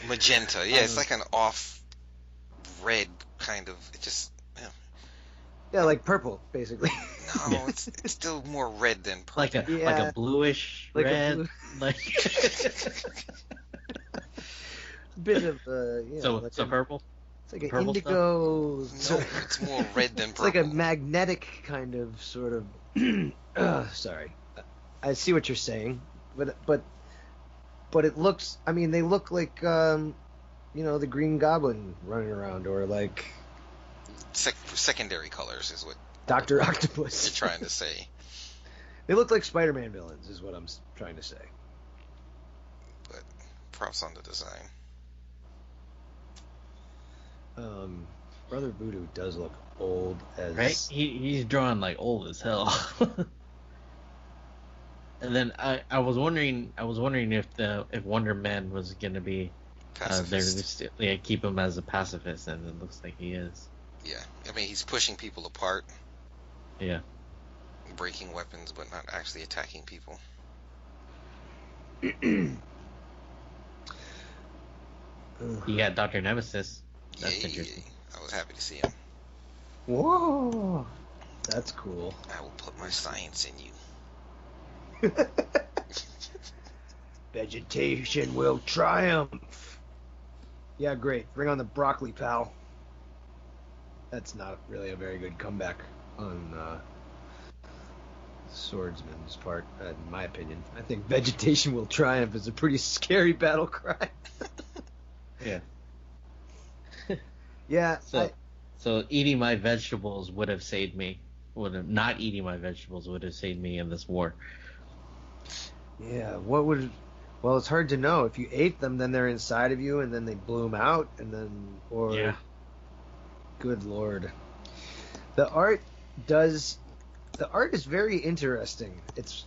S2: Magenta, yeah. It's like an off red kind of. It just.
S1: Yeah, like purple, basically.
S2: No, it's still more red than purple.
S3: Like a bluish red.
S1: Bit of
S3: so purple.
S1: It's like an indigo.
S2: No, it's more red than purple.
S1: It's like a magnetic kind of sort of. Sorry, I see what you're saying, but it looks. I mean, they look like the Green Goblin running around, or like
S2: secondary colors is what
S1: Dr. Octopus.
S2: You're trying to say.
S1: They look like Spider-Man villains, is what I'm trying to say.
S2: But props on the design.
S1: Brother Voodoo does look old as
S3: right. He's drawn like old as hell. And then I was wondering if Wonder Man was gonna be there to keep him as a pacifist, and it looks like he is.
S2: Yeah, I mean he's pushing people apart.
S3: Yeah.
S2: Breaking weapons, but not actually attacking people.
S3: You got Dr. Nemesis. That's
S2: Yay.
S3: interesting.
S2: I was happy to see him.
S1: Whoa, that's cool.
S2: I will put my science in you.
S1: Vegetation will triumph. Yeah, great. Bring on the broccoli, pal. That's not really a very good comeback on Swordsman's part, in my opinion. I think vegetation will triumph is a pretty scary battle cry.
S3: Yeah.
S1: Yeah.
S3: So eating my vegetables would have saved me. Not eating my vegetables would have saved me in this war.
S1: Yeah. Well, it's hard to know. If you ate them, then they're inside of you, and then they bloom out, and then
S3: Yeah.
S1: Good Lord. The art is very interesting. It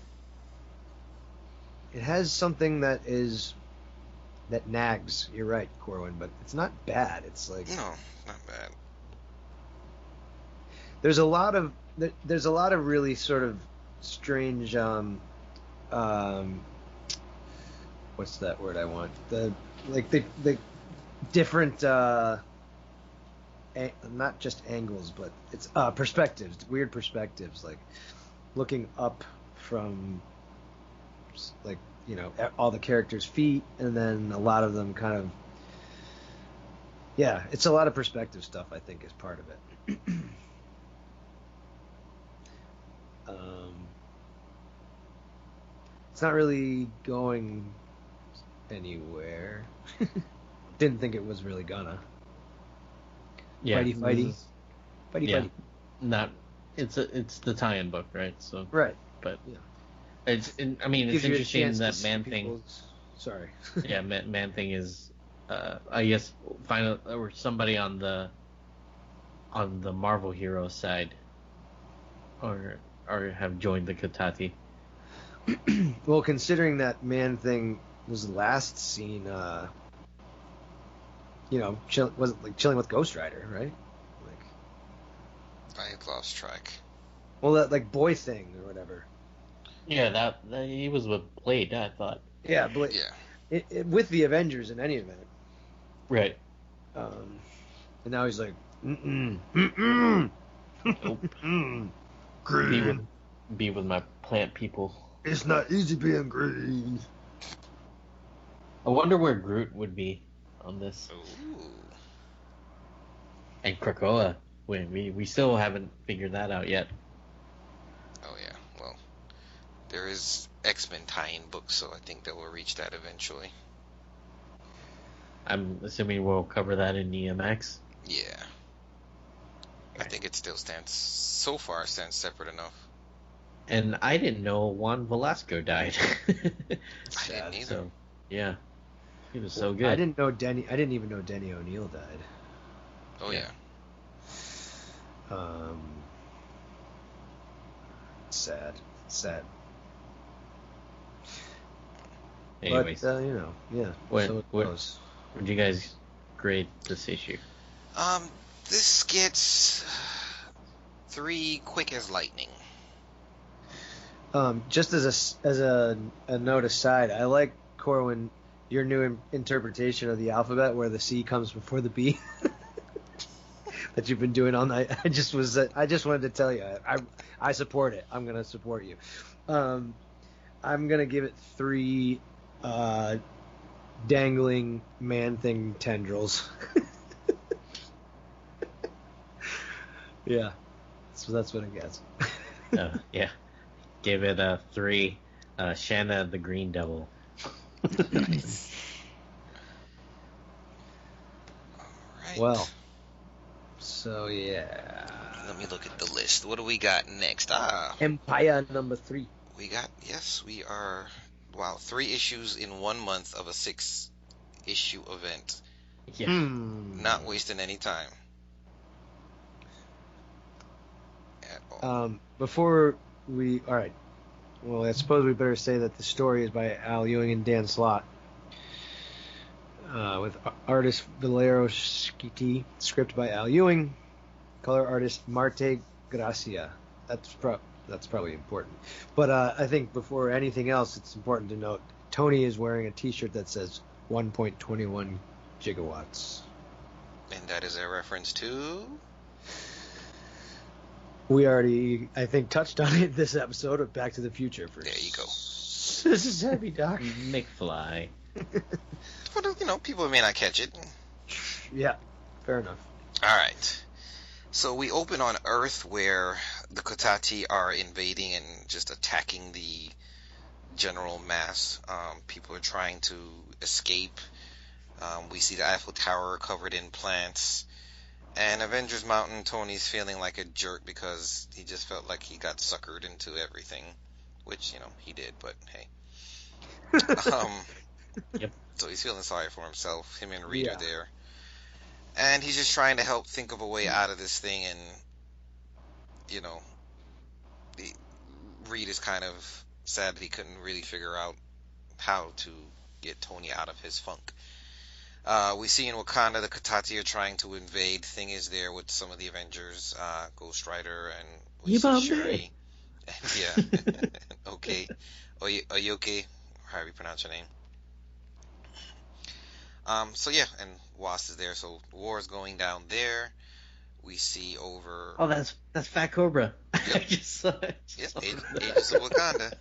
S1: has something that nags. You're right, Corwin, but it's not bad. It's like
S2: no, not bad.
S1: There's a lot of really sort of strange what's that word I want? The different not just angles, but it's perspectives, weird perspectives, like looking up from like all the characters' feet, and then a lot of them kind of it's a lot of perspective stuff, I think, is part of it. It's not really going anywhere. Didn't think it was really gonna.
S3: Yeah.
S1: Fighty.
S3: Yeah. Not. It's the tie-in book, right? So.
S1: Right.
S3: But.
S1: Yeah.
S3: It's interesting that Man Thing.
S1: Sorry.
S3: Yeah, Man Thing is, I guess, final or somebody on the Marvel hero side, or have joined the Katati.
S1: Well, considering that Man Thing was last seen, chilling with Ghost Rider, right?
S2: I had lost track.
S1: Well, that Boy Thing or whatever.
S3: Yeah, that he was with Blade, I thought.
S1: Yeah, Blade.
S2: Yeah.
S1: With the Avengers in any event.
S3: Right.
S1: And now he's like,
S3: Nope.
S1: Green.
S3: Be with my plant people.
S1: It's not easy being green.
S3: I wonder where Groot would be on this.
S2: Ooh.
S3: And Krakoa. We still haven't figured that out yet.
S2: Oh yeah, well, there is X-Men tie-in books, so I think that we'll reach that eventually.
S3: I'm assuming we'll cover that in EMX.
S2: Yeah. I think it still stands separate enough.
S3: And I didn't know Juan Velasco died.
S2: I didn't either.
S3: So, yeah. He was so good.
S1: I didn't even know Denny O'Neil died.
S2: Oh yeah.
S1: Sad.
S3: Anyways,
S1: but
S3: what
S1: so it goes.
S3: Would you guys grade this issue?
S2: This gets 3 quick as lightning.
S1: Just as a note aside, I like, Corwin, your new interpretation of the alphabet where the C comes before the B. That you've been doing all night. I just wanted to tell you, I support it. I'm gonna support you. I'm gonna give it 3 dangling man thing tendrils. Yeah, so that's what it gets.
S3: Yeah, give it a 3. Shanna the Green Devil.
S2: Nice. All right.
S1: Well. So yeah.
S2: Let me look at the list. What do we got next?
S1: Empyre number 3.
S2: We are 3 issues in 1 month of a 6-issue event.
S3: Yeah.
S2: Not wasting any time at all.
S1: Alright. Well, I suppose we better say that the story is by Al Ewing and Dan Slott. With artist Valero Schiti, script by Al Ewing, color artist Marte Gracia. That's probably important. But I think before anything else, it's important to note Tony is wearing a T-shirt that says 1.21 gigawatts.
S2: And that is a reference to?
S1: We already, I think, touched on it this episode of Back to the Future.
S2: There you go.
S1: This is heavy, Doc.
S3: McFly.
S2: But, people may not catch it.
S1: Yeah, fair enough.
S2: Alright. So we open on Earth where the Kotati are invading and just attacking the general mass. People are trying to escape. We see the Eiffel Tower covered in plants. And Avengers Mountain, Tony's feeling like a jerk because he just felt like he got suckered into everything. Which, he did, but hey.
S3: Yep.
S2: So he's feeling sorry for himself. Him and Reed are there. And he's just trying to help think of a way out of this thing. And, Reed is kind of sad that he couldn't really figure out how to get Tony out of his funk. We see in Wakanda the Kotati are trying to invade. Thing is there with some of the Avengers, Ghost Rider, and we see Shuri. Yeah. Okay. Oyoke, however you pronounce your name. And Wasp is there, so war is going down there. We see over...
S3: Oh, that's Fat Cobra.
S2: Yep.
S3: I just saw it.
S2: Yep, Agents of Wakanda.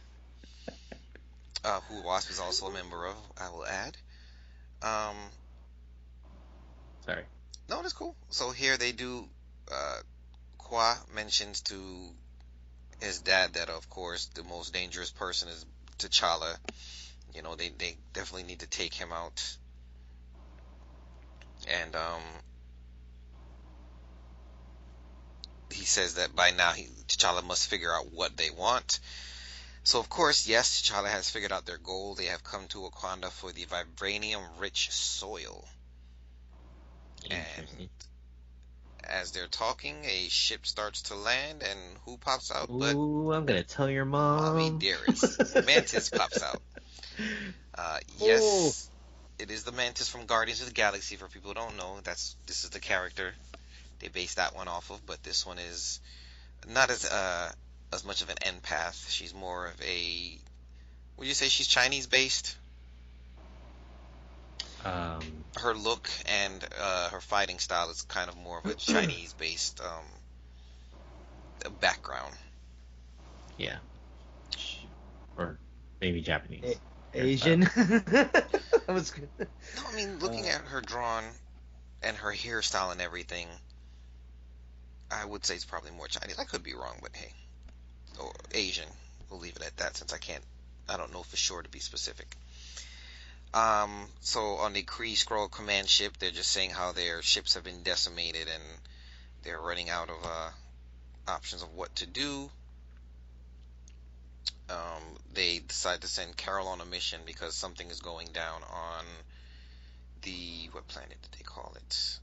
S2: Who Wasp is also a member of, I will add.
S3: Sorry.
S2: No, that's cool. So here they do... Kwa mentions to his dad that, of course, the most dangerous person is T'Challa. They definitely need to take him out. And he says that by now T'Challa must figure out what they want. So of course, yes, T'Challa has figured out their goal. They have come to Wakanda for the vibranium-rich soil. And as they're talking, a ship starts to land, and who pops out?
S3: Ooh, I'm gonna tell your mom.
S2: Mommy Dearest. Mantis pops out. Yes. It is the Mantis from Guardians of the Galaxy. For people who don't know, this is the character they based that one off of. But this one is not as much of an empath. She's more of a... Would you say she's Chinese based? Her look and her fighting style is kind of more of a Chinese based background.
S3: Yeah. or maybe Japanese.
S1: Asian. That was good.
S2: No, I mean, looking at her drawn and her hairstyle and everything, I would say it's probably more Chinese. I could be wrong, but hey, or Asian. We'll leave it at that since I don't know for sure to be specific. So on the Kree Skrull command ship, they're just saying how their ships have been decimated and they're running out of options of what to do. They decide to send Carol on a mission because something is going down on what planet did they call it?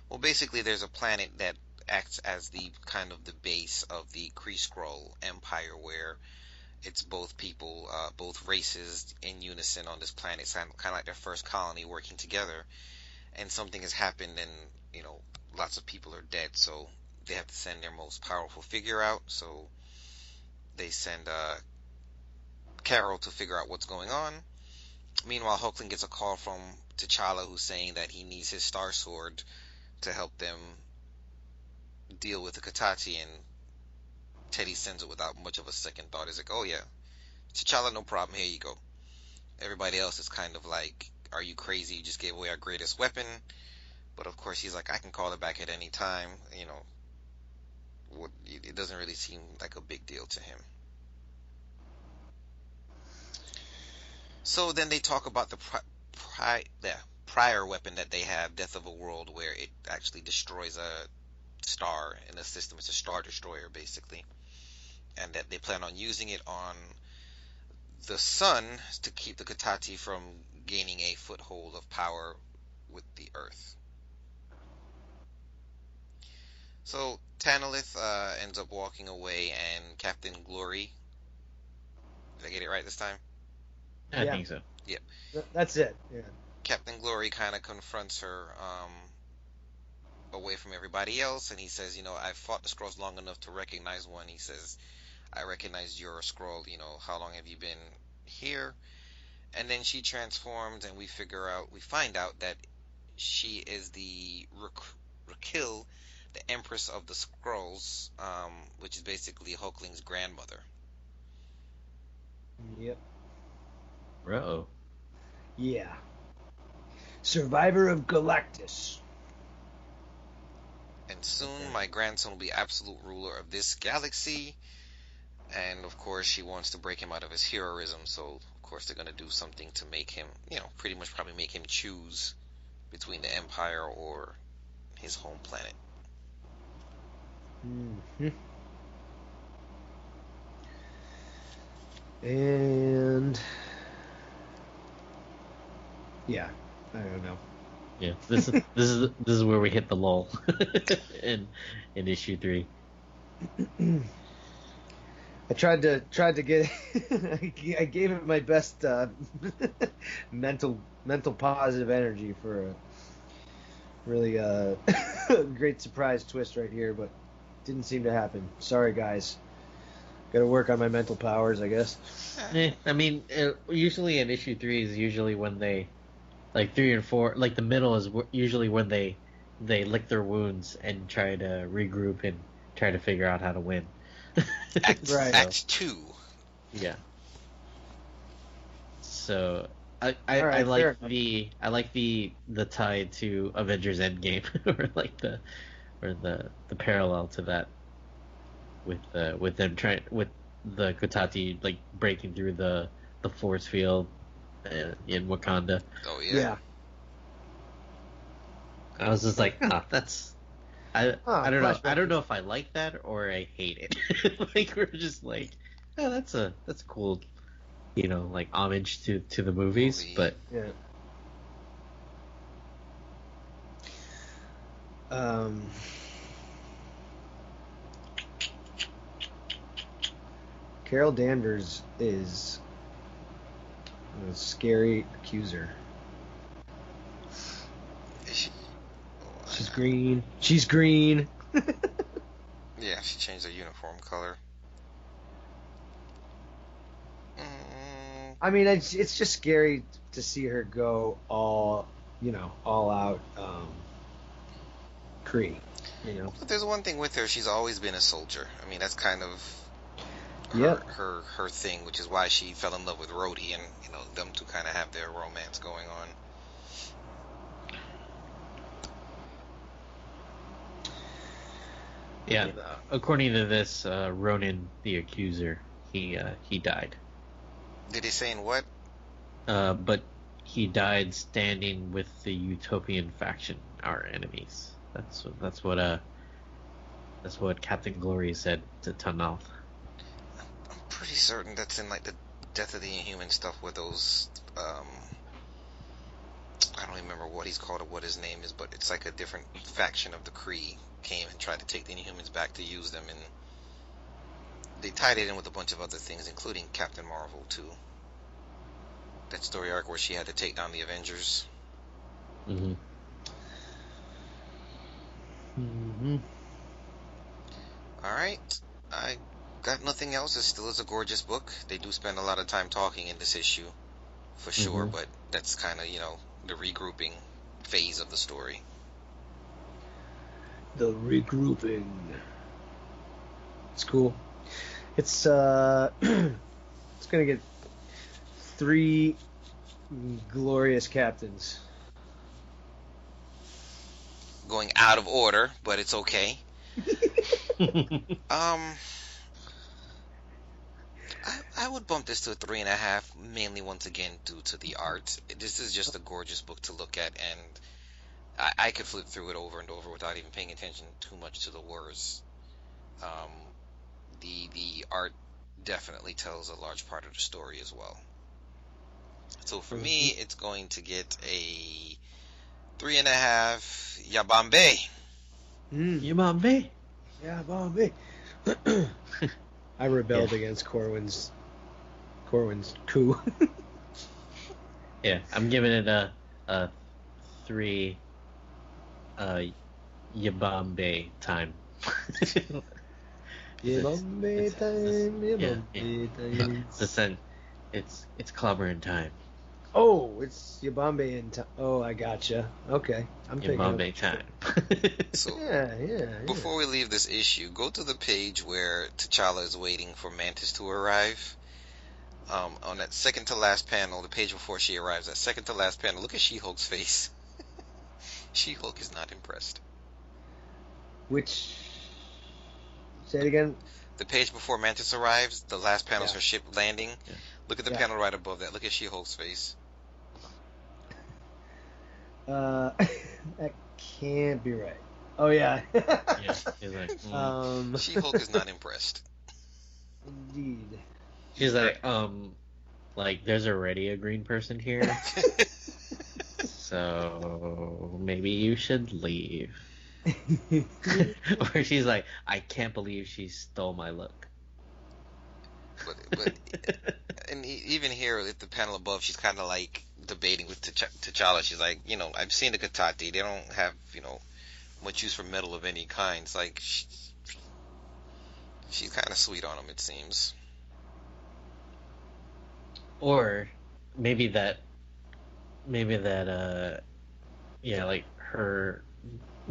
S2: Well, basically, there's a planet that acts as the kind of the base of the Kree Skrull Empire, where it's both people, both races in unison on this planet. It's kind of like their first colony working together, and something has happened, and lots of people are dead, so they have to send their most powerful figure out. So they send Carol to figure out what's going on. Meanwhile, Hulkling gets a call from T'Challa, who's saying that he needs his Star Sword to help them deal with the Katati, and Teddy sends it without much of a second thought. He's like, oh yeah, T'Challa, no problem, here you go. Everybody else is kind of like, are you crazy? You just gave away our greatest weapon. But of course he's like, I can call it back at any time. It doesn't really seem like a big deal to him. So then they talk about the prior weapon that they have, Death of a World, where it actually destroys a star in a system. It's a star destroyer, basically. And that they plan on using it on the sun to keep the Katati from gaining a foothold of power with the Earth. So Tanalith ends up walking away, and Captain Glory, did I get it right this time?
S3: I think so.
S2: Yep.
S1: That's it. Yeah.
S2: Captain Glory kind of confronts her away from everybody else, and he says, I've fought the Skrulls long enough to recognize one. He says, I recognize you're a Skrull. How long have you been here? And then she transforms, and we find out that she is the Raquel, the Empress of the Skrulls, which is basically Hulkling's grandmother.
S1: Yep.
S3: Bro.
S1: Yeah. Survivor of Galactus.
S2: And soon my grandson will be absolute ruler of this galaxy. And of course she wants to break him out of his heroism, so of course they're going to do something to make him, pretty much probably make him choose between the Empire or his home planet.
S1: Mm-hmm. And yeah, I don't know.
S3: Yeah, this is where we hit the lull in issue 3.
S1: I tried to get I gave it my best mental positive energy for a really great surprise twist right here, but didn't seem to happen. Sorry guys. Got to work on my mental powers, I guess.
S3: I mean, usually in issue 3 is usually when they, like 3 and 4, like the middle is usually when they lick their wounds and try to regroup and try to figure out how to win.
S1: Right.
S2: Act 2.
S3: Yeah. So I like the tie to Avengers Endgame or like the parallel to that with them with the Kotati like breaking through the force field in Wakanda.
S2: Oh yeah.
S3: I was just like, that's I don't know. I don't know if I like that or I hate it. Like we're just like, oh, that's a cool, like homage to the movies, but
S1: yeah. Carol Danvers is a scary accuser. She's green. She's green.
S2: Yeah, she changed her uniform color.
S1: I mean, it's just scary to see her go all out Kree.
S2: But there's one thing with her: she's always been a soldier. I mean, that's kind of her thing, which is why she fell in love with Rhodey, and them two kind of have their romance going on.
S3: Yeah, according to this, Ronan the Accuser, he died. Did
S2: he say in what?
S3: But he died standing with the Utopian faction, our enemies. That's what Captain Glory said to Tunnel.
S2: I'm pretty certain that's in like the Death of the Inhuman stuff, where those I don't remember what he's called or what his name is, but it's like a different faction of the Kree came and tried to take the Inhumans back to use them, and they tied it in with a bunch of other things, including Captain Marvel too. That story arc where she had to take down the Avengers.
S3: Mm-hmm. Mm-hmm.
S2: Alright. I got nothing else. It still is a gorgeous book. They do spend a lot of time talking in this issue, for sure, but that's kind of, the regrouping phase of the story.
S1: The regrouping. It's cool. It's gonna get 3 glorious captains.
S2: Going out of order, but it's okay. I would bump this to a 3.5, mainly once again due to the art. This is just a gorgeous book to look at, and I could flip through it over and over without even paying attention too much to the words. The art definitely tells a large part of the story as well. So for me, it's going to get a 3.5. Yabambe.
S3: Yabambe.
S1: Yabambe. I rebelled against Corwin's coup.
S3: Yeah, I'm giving it a 3. Yabambe time.
S1: Yabambe time. Yabambe time.
S3: Listen, it's clobbering time.
S1: Oh, it's Yabambe in time. Oh, I gotcha. Okay, I'm thinking
S3: Yabambe time.
S2: So,
S1: yeah.
S2: Before we leave this issue, go to the page where T'Challa is waiting for Mantis to arrive. On that second to last panel, the page before she arrives, that second to last panel, look at She-Hulk's face. She-Hulk is not impressed.
S1: Which? Say it again.
S2: The page before Mantis arrives, the last panel is her ship landing. Yeah. Look at the panel right above that. Look at She-Hulk's face.
S1: That can't be right. Oh yeah.
S3: Yeah, he's like,
S2: She-Hulk is not impressed.
S1: Indeed.
S3: She's like, there's already a green person here, so maybe you should leave. Or she's like, I can't believe she stole my look.
S2: But and even here at the panel above, she's kind of like debating with T'Challa. She's like, I've seen the Katati. They don't have, much use for metal of any kind. It's like she's kind of sweet on him, it seems.
S3: Or maybe that like her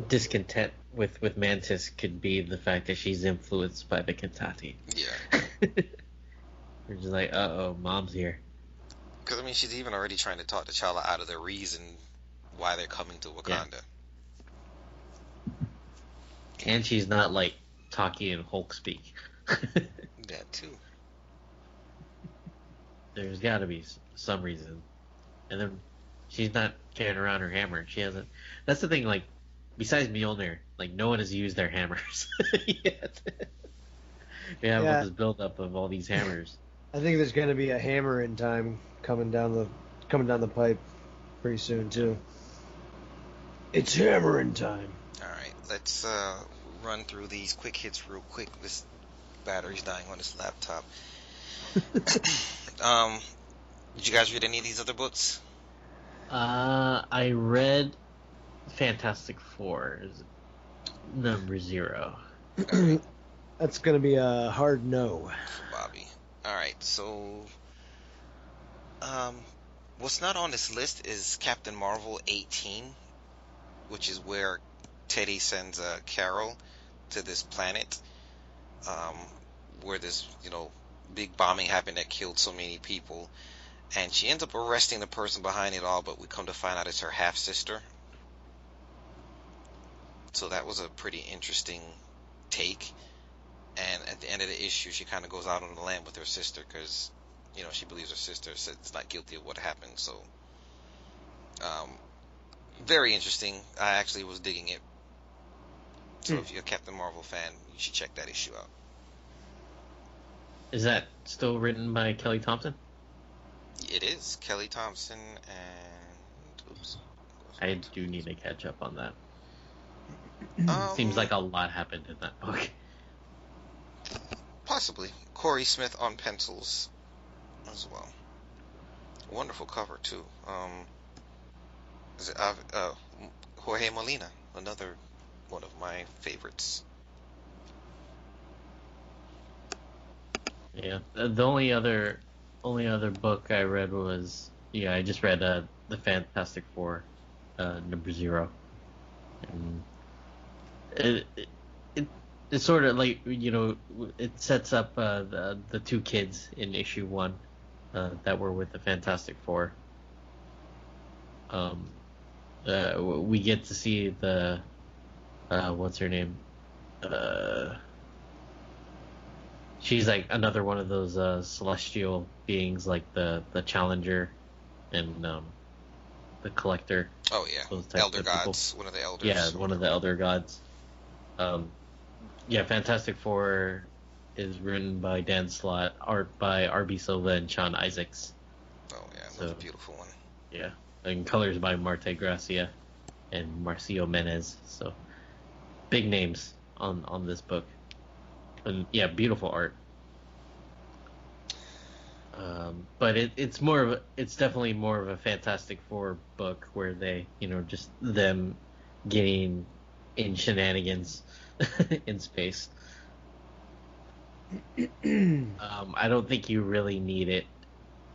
S3: discontent with Mantis could be the fact that she's influenced by the Katati.
S2: Yeah.
S3: We're just like, mom's here.
S2: Because, she's even already trying to talk T'Challa out of the reason why they're coming to Wakanda.
S3: Yeah. And she's not, talking in Hulk speak.
S2: That, too.
S3: There's got to be some reason. And then she's not carrying around her hammer. She hasn't... That's the thing, besides Mjolnir, no one has used their hammers yet. We have this buildup of all these hammers.
S1: I think there's going to be a hammer in time coming down the pipe pretty soon too. It's hammering time.
S2: All right, let's run through these quick hits real quick. This battery's dying on this laptop. Did you guys read any of these other books?
S3: I read Fantastic Four, number 0.
S2: Right.
S1: That's going to be a hard no.
S2: Bobby. Alright, so... what's not on this list is Captain Marvel 18, which is where Teddy sends Carol to this planet, where this, big bombing happened that killed so many people, and she ends up arresting the person behind it all, but we come to find out it's her half-sister. So that was a pretty interesting take. And at the end of the issue, she kind of goes out on the lam with her sister because, you know, she believes her sister is not guilty of what happened. So, very interesting. I actually was digging it. So if you're a Captain Marvel fan, you should check that issue out.
S3: Is that still written by Kelly Thompson?
S2: It is. Kelly Thompson and... Oops.
S3: I do need to catch up on that. Seems like a lot happened in that book.
S2: Possibly. Corey Smith on pencils as well. Wonderful cover, too. Is it, Jorge Molina, another one of my favorites.
S3: Yeah. The only other book I read was... Yeah, I just read the Fantastic Four, number 0. And it's sort of like, you know, it sets up the two kids in issue 1 that were with the Fantastic Four. We get to see the what's her name? She's like another one of those celestial beings, like the Challenger and the Collector.
S2: Oh yeah, Elder Gods, one of the elders.
S3: Yeah, one of the Elder Gods. Yeah, Fantastic Four is written by Dan Slott, art by R.B. Silva and Sean Isaacs.
S2: Oh yeah, that's a beautiful one.
S3: Yeah, and colors by Marte Gracia and Marcio Menez. So big names on this book, and yeah, beautiful art. But it's definitely more of a Fantastic Four book where they, you know, just them getting in shenanigans in space. I don't think you really need it.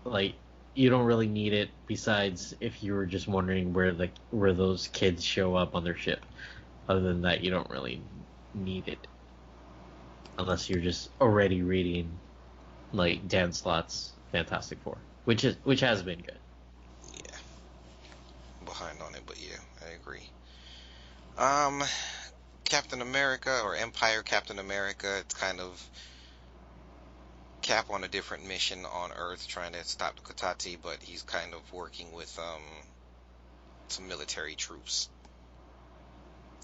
S3: Like, you don't really need it besides if you were just wondering where those kids show up on their ship. Other than that, you don't really need it. Unless you're just already reading like Dan Slott's Fantastic Four, which has been good.
S2: Yeah. Behind on it, but yeah, I agree. Captain America or Empyre Captain America, it's kind of Cap on a different mission on Earth trying to stop the Kotati, but he's kind of working with some military troops.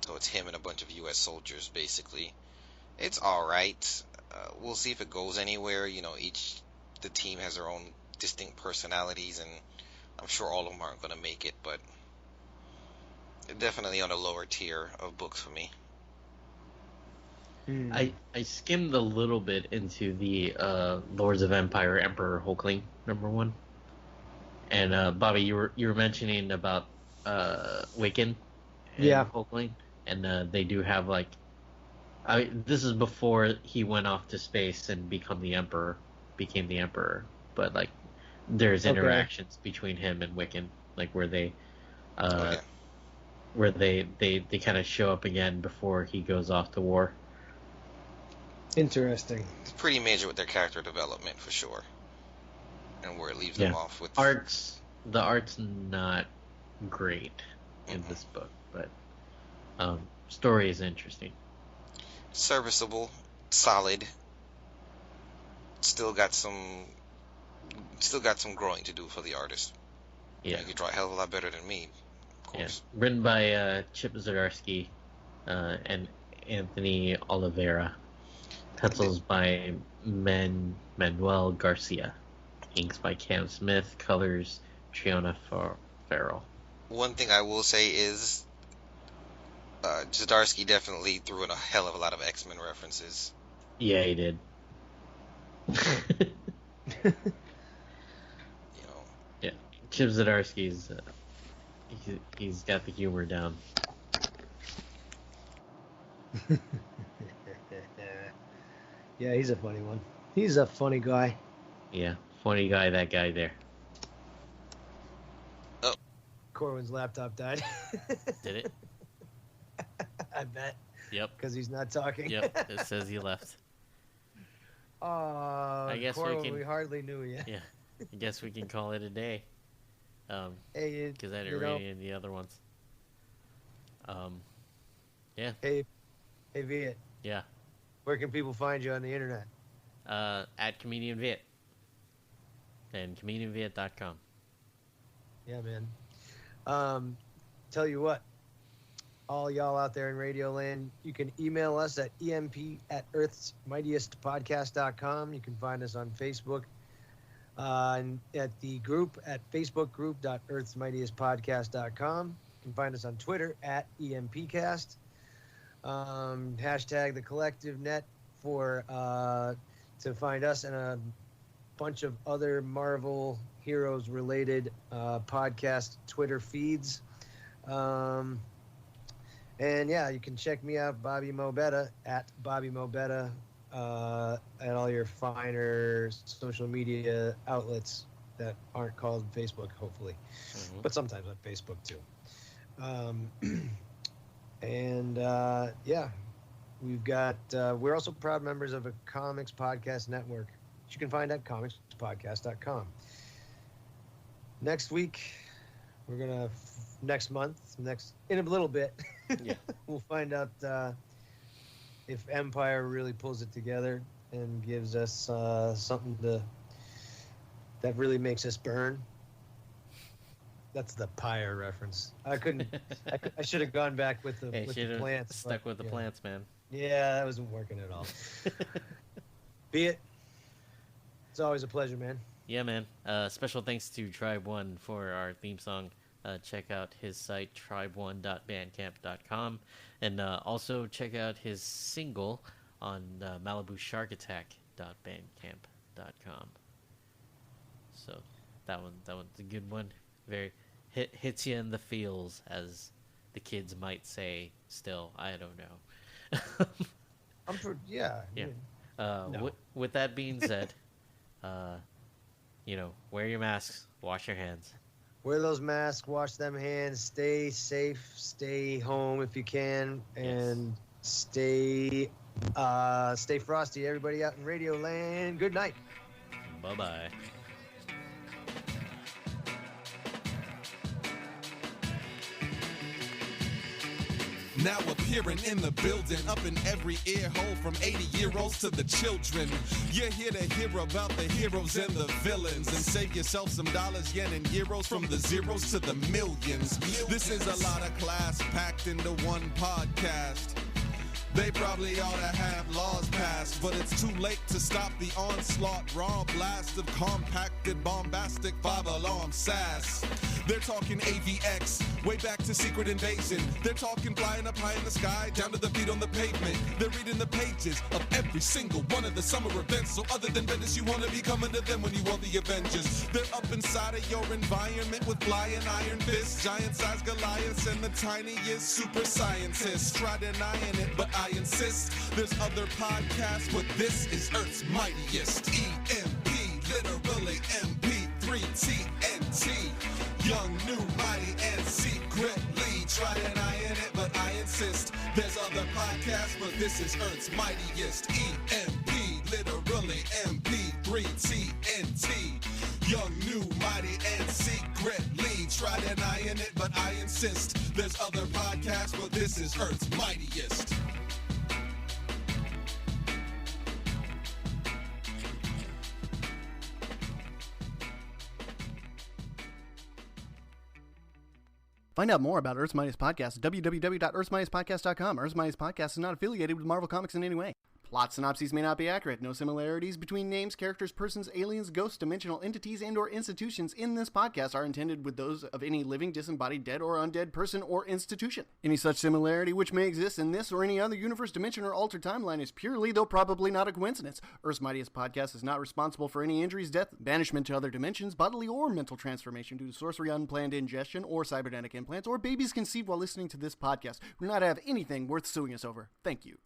S2: So it's him and a bunch of US soldiers basically. It's alright. We'll see if it goes anywhere. You know, the team has their own distinct personalities, and I'm sure all of them aren't going to make it, but definitely on a lower tier of books for me.
S3: I skimmed a little bit into the Lords of Empire Emperor Hulkling -- 1, and Bobby, you were mentioning about Wiccan and Hulkling, and they do have like, this is before he went off to space and became the Emperor, but like there's interactions between him and Wiccan, like where they kind of show up again before he goes off to war.
S1: Interesting.
S2: It's pretty major with their character development for sure, and where it leaves them off with
S3: the art's not great in this book, but story is interesting.
S2: Serviceable, solid. Still got some growing to do for the artist.
S3: Yeah,
S2: you could draw a hell of a lot better than me, of course.
S3: Yeah. Written by Chip Zdarsky and Anthony Oliveira. Pencils by Manuel Garcia. Inks by Cam Smith. Colors Triona Farrell.
S2: One thing I will say is Zdarsky definitely threw in a hell of a lot of X-Men references.
S3: Yeah, he did. Yeah, Chip Zdarsky's he's got the humor down.
S1: Yeah, he's a funny one. He's a funny guy.
S3: Yeah, funny guy, that guy there.
S2: Oh.
S1: Corwin's laptop died.
S3: Did it?
S1: I bet.
S3: Yep.
S1: Because he's not talking.
S3: Yep, it says he left. I guess
S1: we hardly knew you.
S3: Yeah, I guess we can call it a day. Because I didn't read any of the other ones. Yeah.
S1: Hey, Viet.
S3: Yeah.
S1: Where can people find you on the internet?
S3: At Comedian Viet. And comedianviet.com.
S1: Yeah, man. Tell you what, all y'all out there in Radio Land, you can email us at emp@earthsmightiestpodcast.com. You can find us on Facebook and at the group at facebookgroup.earthsmightiestpodcast.com. You can find us on Twitter at EMPcast. Hashtag the collective net for to find us and a bunch of other Marvel Heroes related podcast Twitter feeds. And yeah, you can check me out, Bobby Mobetta, at Bobby Mobetta, at all your finer social media outlets that aren't called Facebook, hopefully. Mm-hmm. But sometimes on Facebook too. Yeah, we've got, we're also proud members of a comics podcast network, which you can find at comicspodcast.com. Next week, we're going to, in a little bit, yeah. We'll find out if Empyre really pulls it together and gives us something that really makes us burn. That's the Pyre reference. I should have gone back with the plants.
S3: Stuck with the plants, man.
S1: Yeah, that wasn't working at all. Be it. It's always a pleasure, man.
S3: Yeah, man. Special thanks to Tribe One for our theme song. Check out his site, tribe1.bandcamp.com. And also check out his single on malibusharkattack.bandcamp.com. So that one's a good one. Very hits you in the feels, as the kids might say still. I don't know.
S1: Yeah.
S3: No. With that being said, wear your masks, wash your hands.
S1: Wear those masks, wash them hands, stay safe, stay home if you can, and stay frosty. Everybody out in Radio Land, good night.
S3: Bye-bye.
S4: Now appearing in the building, up in every ear hole from 80-year-olds to the children. You're here to hear about the heroes and the villains, and save yourself some dollars, yen, and euros from the zeros to the millions. This is a lot of class packed into one podcast. They probably ought to have laws passed, but it's too late to stop the onslaught. Raw blast of compacted, bombastic, five-alarm sass. They're talking AVX, way back to Secret Invasion. They're talking flying up high in the sky, down to the feet on the pavement. They're reading the pages of every single one of the summer events. So other than Bendis, you want to be coming to them when you want the Avengers. They're up inside of your environment with flying iron fists, giant-sized Goliaths, and the tiniest super scientists. Try denying it, but I insist. There's other podcasts, but this is Earth's mightiest. EMP, literally MP3TNT. Young, new, mighty, and secretly. Try denying it, but I insist. There's other podcasts, but this is Earth's mightiest. EMP, literally MP3TNT. Young, new, mighty, and secretly. Try denying it, but I insist. There's other podcasts, but this is Earth's mightiest.
S5: Find out more about Earth's Mightiest Podcast at www.earthsmightiestpodcast.com. Earth's Mightiest Podcast is not affiliated with Marvel Comics in any way. Plot synopses may not be accurate. No similarities between names, characters, persons, aliens, ghosts, dimensional entities, and/or institutions in this podcast are intended with those of any living, disembodied, dead, or undead person or institution. Any such similarity which may exist in this or any other universe, dimension, or altered timeline is purely, though probably not a coincidence. Earth's Mightiest Podcast is not responsible for any injuries, death, banishment to other dimensions, bodily or mental transformation due to sorcery, unplanned ingestion, or cybernetic implants, or babies conceived while listening to this podcast. We do not have anything worth suing us over. Thank you.